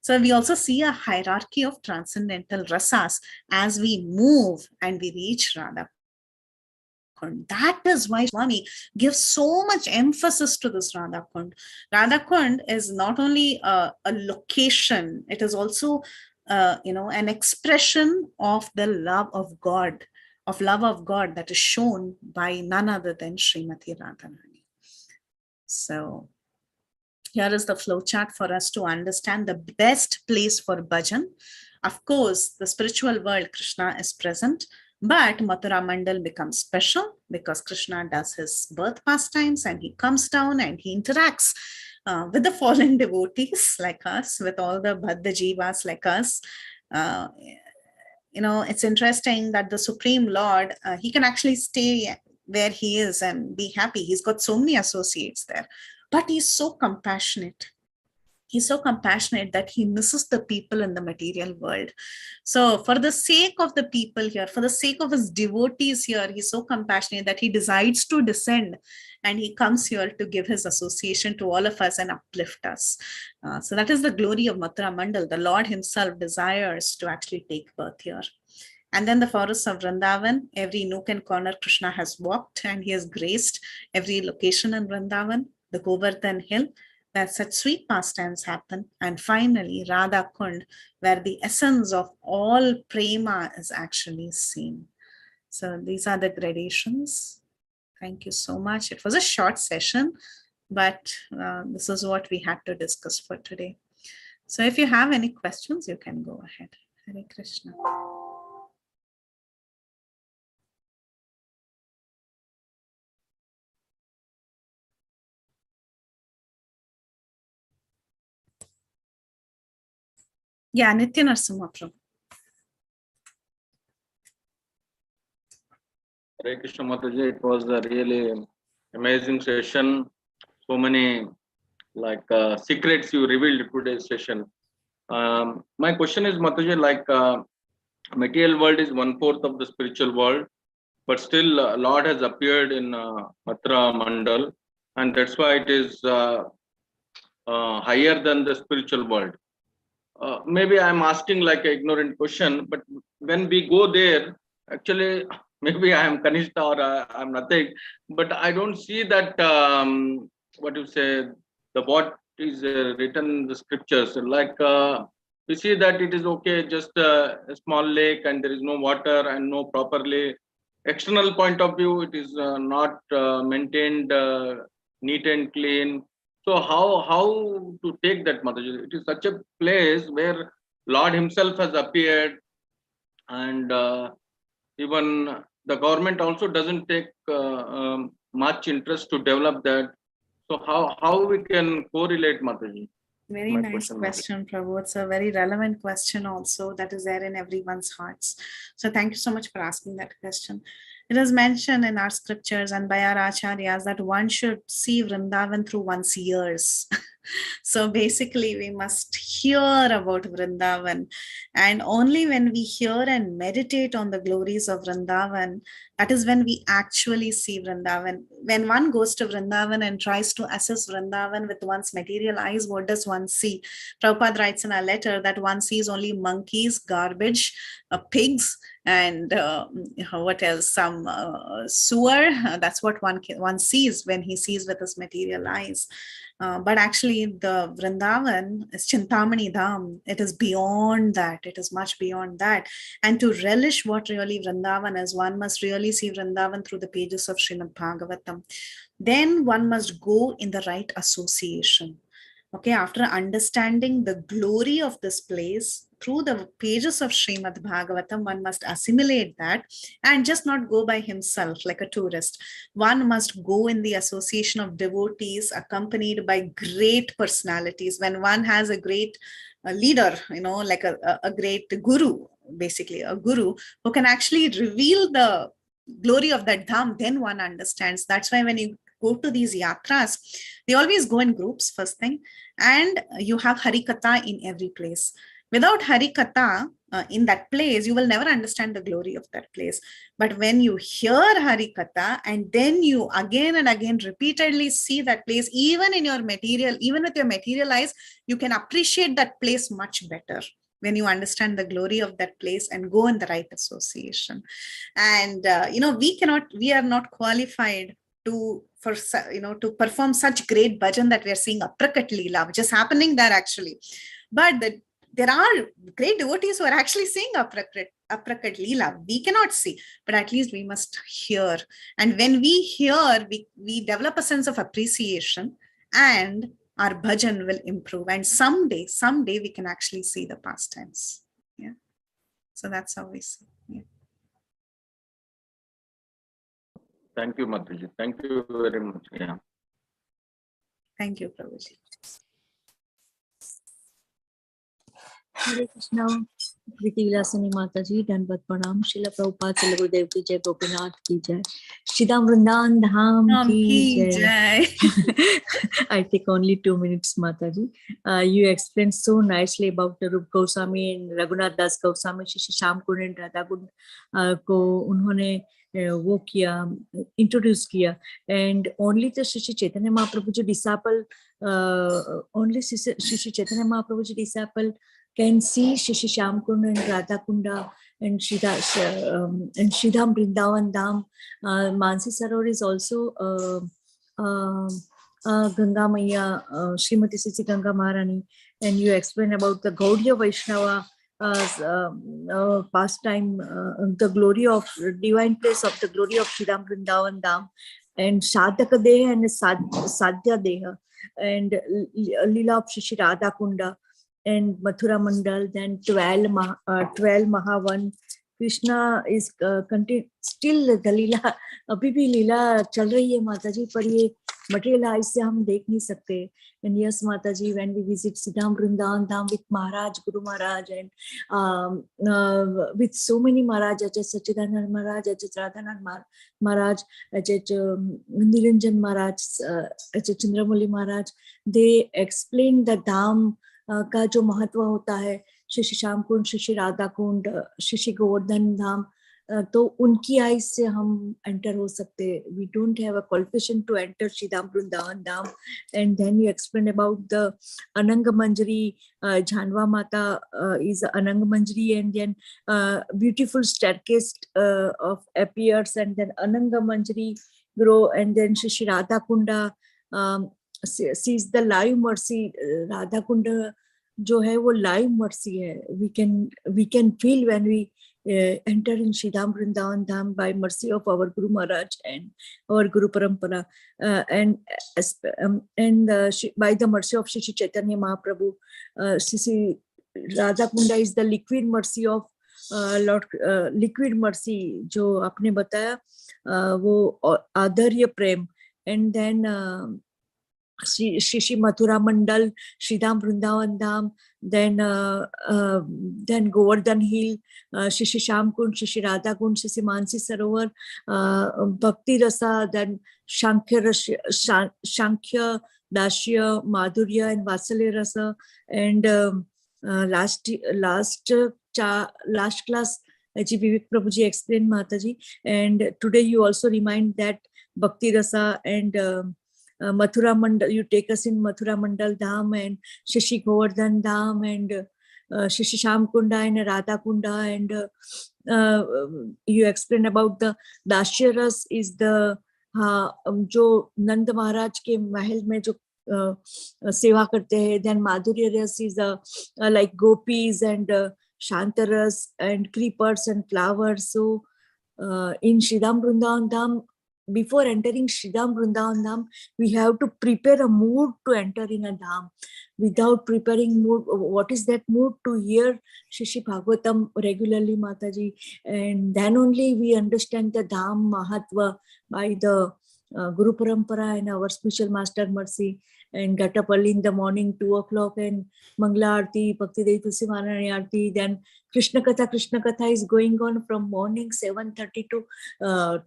So we also see a hierarchy of transcendental rasas as we move and we reach Radha. That is why Swami gives so much emphasis to this Radha Kunda. Radha Kunda is not only a location, it is also an expression of the love of God, that is shown by none other than Srimati Radharani. So here is the flowchart for us to understand the best place for bhajan. Of course, the spiritual world, Krishna is present, but Mathura Mandal becomes special because Krishna does his birth pastimes, and he comes down and he interacts with the fallen devotees like us, with all the Baddha Jivas like us. It's interesting that the Supreme Lord, he can actually stay where he is and be happy. He's got so many associates there, but he's so compassionate. He's so compassionate that he misses the people in the material world. So for the sake of the people here, for the sake of his devotees here, he's so compassionate that he decides to descend, and he comes here to give his association to all of us and uplift us. So that is the glory of Mathura Mandal. The Lord himself desires to actually take birth here. And then the forests of Vrindavan, every nook and corner Krishna has walked, and he has graced every location in Vrindavan. The Govardhan Hill, where such sweet pastimes happen. And finally, Radha Kunda, where the essence of all prema is actually seen. So these are the gradations. Thank you so much. It was a short session, but this is what we had to discuss for today. So if you have any questions, you can go ahead. Hare Krishna. Yeah, Nitya Narasimha Prabhu. Hare Krishna Mataji, it was a really amazing session. So many secrets you revealed in today's session. My question is, Mataji, material world is 1/4 of the spiritual world, but still Lord has appeared in Mathura Mandal, and that's why it is higher than the spiritual world. Maybe I'm asking like an ignorant question, but when we go there, actually, maybe I am Kanishta or I'm nothing, but I don't see that, what you say, what is written in the scriptures. Like we see that it is okay, just a small lake and there is no water and no properly external point of view, it is not maintained neat and clean. So how to take that, Mataji? It is such a place where Lord Himself has appeared, and even the government also doesn't take much interest to develop that. So how we can correlate, Mataji? Very My nice question, Prabhu. It's a very relevant question also that is there in everyone's hearts. So thank you so much for asking that question. It is mentioned in our scriptures and by our acharyas that one should see Vrindavan through one's ears. So basically we must hear about Vrindavan, and only when we hear and meditate on the glories of Vrindavan, that is when we actually see Vrindavan. When one goes to Vrindavan and tries to assess Vrindavan with one's material eyes, what does one see? Prabhupada writes in a letter that one sees only monkeys, garbage, pigs, and what else? Some sewer. That's what one sees when he sees with his material eyes. But actually, the Vrindavan is Chintamani Dham. It is beyond that. It is much beyond that. And to relish what really Vrindavan is, one must really see Vrindavan through the pages of Srimad Bhagavatam. Then one must go in the right association. Okay, after understanding the glory of this place through the pages of Srimad Bhagavatam, one must assimilate that and just not go by himself like a tourist. One must go in the association of devotees accompanied by great personalities. When one has a great leader, like a great guru, basically a guru who can actually reveal the glory of that dham, then one understands. That's why when you go to these yatras, they always go in groups, first thing, and you have Harikatha in every place. Without Harikatha in that place, you will never understand the glory of that place. But when you hear Harikatha and then you again and again repeatedly see that place, even with your material eyes, you can appreciate that place much better when you understand the glory of that place and go in the right association. And we are not qualified to perform such great bhajan that we are seeing Aprakat Leela, which is happening there actually. But there are great devotees who are actually seeing Aprakat Leela. We cannot see, but at least we must hear. And when we hear, we develop a sense of appreciation, and our bhajan will improve. And someday we can actually see the past tense. Yeah. So that's how we see. Yeah. Thank you, Mataji. Thank you very much. Yeah. Thank you, Prabhuji. Hare Krishna, Preeti Vilasini Mataji, Danvat Pranam, Srila Prabhupada, Srila Gurudev ki Jai, Gopinath ki Jai, Shridham Vrindavan Dham ki Jai. I take only 2 minutes, Mataji. You explained so nicely about the Rup Goswami and Raghunath Das Goswami, Shri Shyam Kund and Radhakunda को उन्होंने वो किया, introduce किया, and only the Shri Chaitanya Mahaprabhu ji disciple, only Shri Chaitanya Mahaprabhu ji disciple can see Shri Shyam Kund and Radha Kunda and Shridham Vrindavan Dham. Mansi Sarovar is also Ganga Maya, Srimati Sisi Ganga Maharani, and you explain about the Gaudiya Vaishnava pastime, the glory of divine place of the glory of Shridham Vrindavan Dham, and Sadhaka Deha and Sadhya Deha, and Leela of Shri Radha Kunda and Mathura Mandal, then 12 Mahavan. Krishna is still the Leela, अभी भी लीला चल रही है माताजी, पर ये material eyes से हम देख नहीं सकते. And yes, Mataji, when we visit Siddham Vrindavan Dham with Maharaj, Guru Maharaj, and with so many Maharaj, as Sachidanand Maharaj, as Radhanand Maharaj, as Niranjan Maharaj, as Chandramuli Maharaj, they explain the Dham का जो महत्व होता है, श्री श्याम कुंड, श्री राधा कुंड, श्री गोवर्धन धाम, तो उनकी eyes से हम enter हो सकते. We don't have a qualification to enter Shridham Vrindavan Dham. And then you explain about the Ananga Manjari, Jhanwa Mata is Ananga Manjari, and then beautiful staircase of appears, and then Ananga Manjari grow, and then Shri Radha Kunda sees the live mercy. Radha Kunda जो है वो live mercy है. We can feel when we enter in Shridham Vrindavan Dham by mercy of our Guru Maharaj and our Guru Parampara, and by the mercy of Shri Chaitanya Mahaprabhu. Shri Radha Kunda is the liquid mercy of Lord, liquid mercy जो आपने बताया, वो आदर्य प्रेम. And then Shri Mathura Mandal, Shridham Vrindavan Dham, then Govardhan Hill, Shri Sham Kund, Shri Radha Kund, Shri Mansi Sarovar, Bhakti Rasa, then Shankhya, Dashya, Madhurya, and Vatsalya Rasa. And last class, HG Vivek Prabhuji explained, Mataji. And today you also remind that Bhakti Rasa and Mathura Mandal, you take us in Mathura Mandal Dham and Shri Govardhan Dham and Shri Sham Kunda and Radha Kunda, and you explain about the Dashya Ras is the जो नंद महाराज के महल में जो सेवा करते हैं. Then Madhurya Ras is like gopis and Shantaras and creepers and flowers. So in Shridham Vrindavan Dham, before entering Shridham Vrindavan Dham, we have to prepare a mood to enter in a dham. Without preparing mood, what is that mood? To hear Shri Bhagavatam regularly, Mataji, and then only we understand the dham mahatva by the Guru Parampara and our spiritual master mercy. And get up early in the morning, 2 o'clock, and Mangla Aarti, Bhakti Devi Tulsi Maharani Aarti. Then Krishna Katha is going on from morning 7:30 to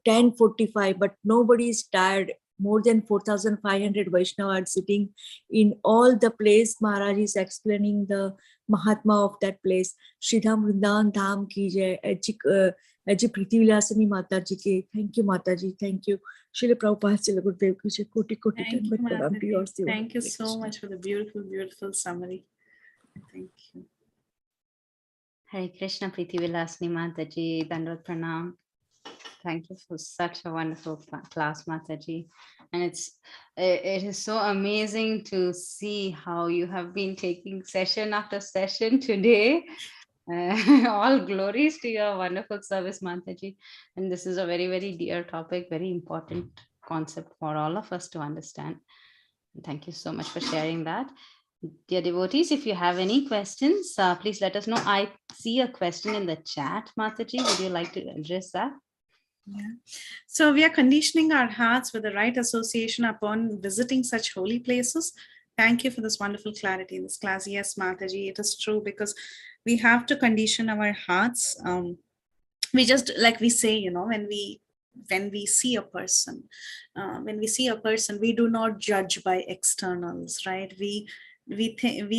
10:45, but nobody is tired. More than 4,500 Vaishnava are sitting in all the place. Maharaj is explaining the Mahatma of that place. Shridham Vrindavan Dham ki jai. HG Preethi vilasini Mataji ki. Thank you, Mataji. Thank you. Srila Prabhupada Srila Gurudev ki jai. Koti Thank you, thank you so much for the beautiful summary. Thank you. Hare Krishna, Preethi Vilasini Mataji, Dandavata Pranam. Thank you for such a wonderful class, Mataji. And it is so amazing to see how you have been taking session after session today. All glories to your wonderful service, Mataji. And this is a very, very dear topic, very important concept for all of us to understand. Thank you so much for sharing that. Dear devotees, if you have any questions, please let us know. I see a question in the chat, Mataji. Would you like to address that? Yeah. So we are conditioning our hearts with the right association upon visiting such holy places. Thank you for this wonderful clarity in this class. Yes, Mataji, it is true, because we have to condition our hearts. We just, like we say, you know, when we see a person, we do not judge by externals, right? We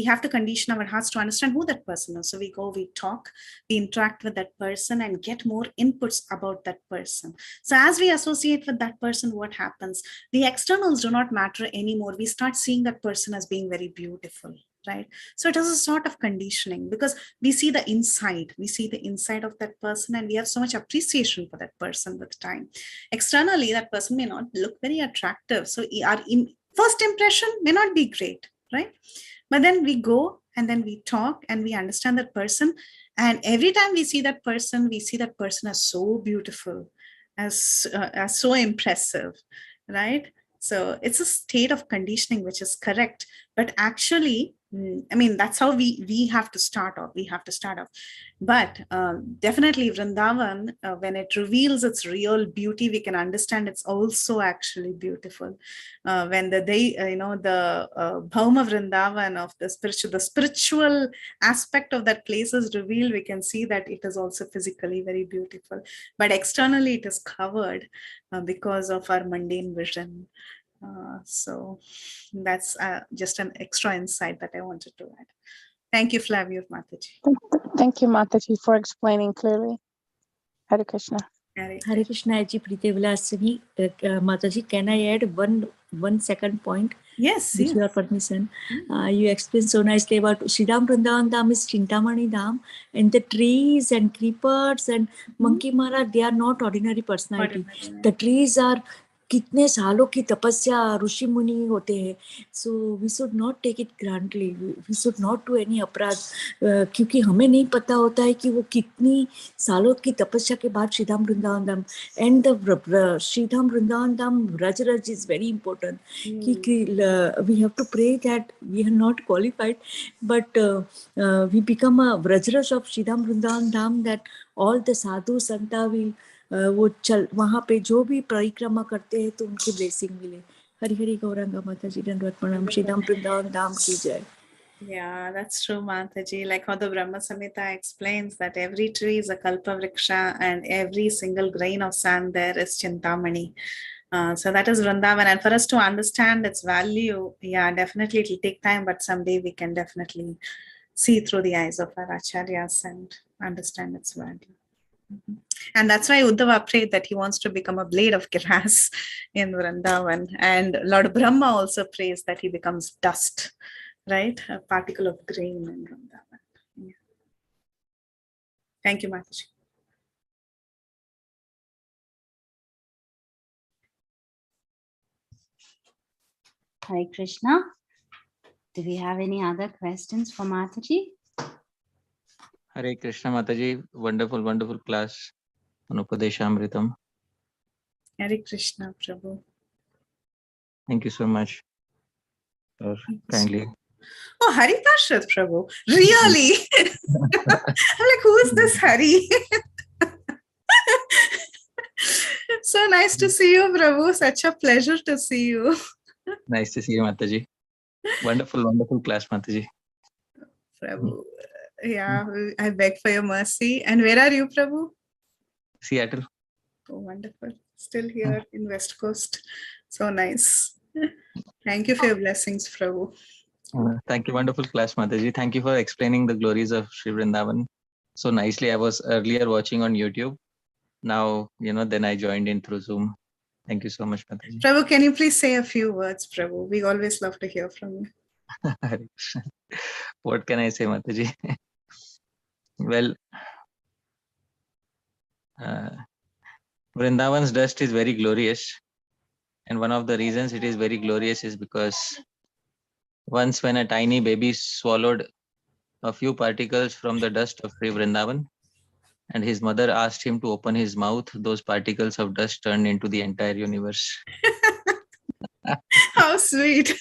have to condition our hearts to understand who that person is. So we go, we talk, we interact with that person and get more inputs about that person. So as we associate with that person, what happens? The externals do not matter anymore. We start seeing that person as being very beautiful, right? So it is a sort of conditioning, because we see the inside of that person, and we have so much appreciation for that person with time. Externally, that person may not look very attractive. So our first impression may not be great, right? But then we go and then we talk and we understand that person. And every time we see that person as so beautiful, as so impressive, right? So it's a state of conditioning which is correct. But actually, I mean, that's how we have to start off. But definitely Vrindavan, when it reveals its real beauty, we can understand it's also actually beautiful. When the Bhauma Vrindavan of the spiritual aspect of that place is revealed, we can see that it is also physically very beautiful. But externally, it is covered because of our mundane vision. So that's just an extra insight that I wanted to add. Thank you, Flavio, Mataji. Thank you, Mataji, for explaining clearly. Hare Krishna. Hare Krishna, HG Preethi Vilasini. Mataji, can I add one second point? Yes. With your permission. You explained so nicely about Shridham Vrindavan Dham is Chintamani Dham, and the trees and creepers and Monkey Mara, they are not ordinary personality. The trees are कितने सालों की तपस्या ऋषि मुनि होते हैं. So we should not take it grantly. We should not do any अपराध, क्योंकि हमें नहीं पता होता है कि वो कितनी सालों की तपस्या के बाद श्रीधाम वृंदावन धाम. And the श्रीधाम वृंदावन धाम रज is very important. We have to pray that we are not qualified, but we become a Vrajraj of Shridham Vrindavan Dham, that all the sadhu santa will वो चल वहाँ पे जो भी परिक्रमा करते हैं तो उनकी ब्लेसिंग मिले. हरि हरि गौरांगा माता जी दंडवत प्रणाम. श्रीधाम वृंदावन धाम की जय. Yeah, that's true, Mataji. Like how the Brahma Samhita explains that every tree is a kalpa vriksha and every single grain of sand there is Chintamani. So that is Vrindavan. And for us to understand its value, yeah, definitely it will take time, but someday we can definitely see through the eyes of our acharyas and understand its value. And that's why Uddhava prayed that he wants to become a blade of grass in Vrindavan. And Lord Brahma also prays that he becomes dust, right? A particle of grain in Vrindavan. Yeah. Thank you, Mataji. Hare Krishna. Do we have any other questions for Mataji? Hare Krishna Mataji, wonderful, wonderful class on Upadeshamritam. Hare Krishna, Prabhu. Thank you so much for kindly. Oh, Hari Parshad, Prabhu. Really? I'm like, who is this Hari? So nice to see you, Prabhu. Such a pleasure to see you. Nice to see you, Mataji. Wonderful, wonderful class, Mataji. Prabhu. Yeah, I beg for your mercy. And where are you, Prabhu? Seattle. Oh, wonderful. Still here in West Coast. So nice. Thank you for your blessings, Prabhu. Thank you, wonderful class, Mataji. Thank you for explaining the glories of Sri Vrindavan so nicely. I was earlier watching on YouTube. Now, then I joined in through Zoom. Thank you so much, Mataji. Prabhu, can you please say a few words, Prabhu? We always love to hear from you. What can I say, Mataji? Well, Vrindavan's dust is very glorious. And one of the reasons it is very glorious is because once when a tiny baby swallowed a few particles from the dust of Sri Vrindavan, and his mother asked him to open his mouth, those particles of dust turned into the entire universe. How sweet.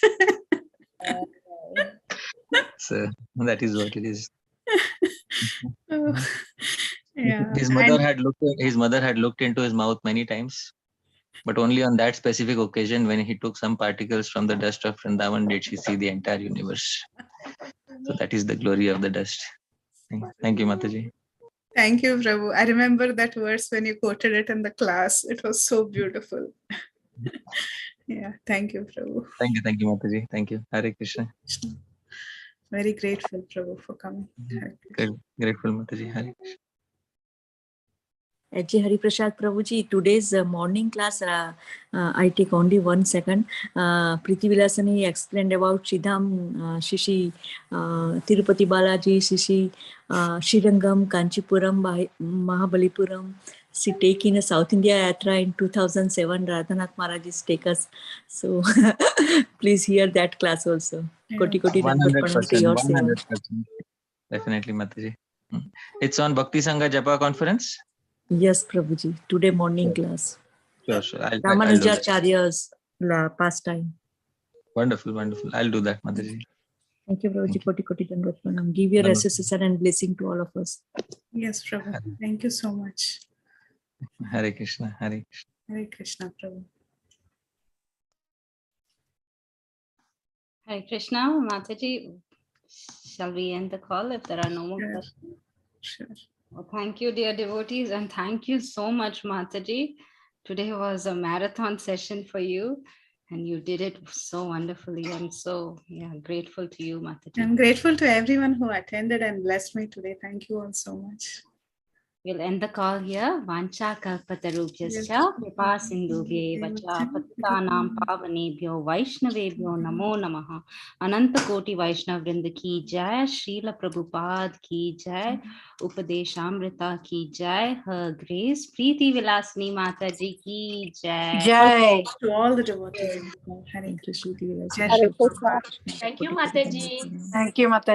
So that is what it is. Oh, yeah. His mother had looked into his mouth many times, but only on that specific occasion when he took some particles from the dust of Vrindavan did she see the entire universe. So that is the glory of the dust. Thank you, Mataji. Thank you, Prabhu. I remember that verse when you quoted it in the class. It was so beautiful. Yeah, thank you, Prabhu. Thank you, Mataji. Thank you. Hare Krishna. Very grateful, Prabhu, for coming. Grateful, Mataji. Hare Krishna. HG Hari Prasad Prabhuji, today's morning class, I take only 1 second. Preethi Vilasini explained about Shridham, Shishi, Tirupati Balaji, Shishi, Srirangam, Kanchipuram, Mahabalipuram. She take in a South India Yatra in 2007. Radhanath Maharaj's take us. So please hear that class also. Yeah. Koti Koti 100%. Definitely, Mataji. It's on Bhakti Sangha Japa conference? Yes, Prabhuji. Today morning class. Sure. I'll do that. Ramanujacharya's pastime. Wonderful. I'll do that, Mataji. Thank you, Prabhuji. Koti Koti Dandavat Pranam. Give your assistance and blessing to all of us. Yes, Prabhu. Thank you so much. Hare Krishna. Hare Krishna. Hare Krishna, Prabhu. Hare Krishna, Mataji. Shall we end the call if there are no more questions? Sure. Well, thank you, dear devotees, and thank you so much, Mataji. Today was a marathon session for you, and you did it so wonderfully. I'm so grateful to you, Mataji. I'm grateful to everyone who attended and blessed me today. Thank you all so much. We'll end the call here. Vancha kalpatarubhyascha kripa sindhubhye vacha patitanam pavanebhyo vaishnavebhyo namo namaha. Ananta Koti Vaishnav Vrinda ki jai, Srila Prabhupada ki jai, Upadeshamrita ki jai, Her Grace Preethi Vilasini Mataji ki jai. Jai. To all the devotees in the call. Hare Krishna. Jai Hare Shri Krishna. Thank you, Mataji. Thank you, Mataji.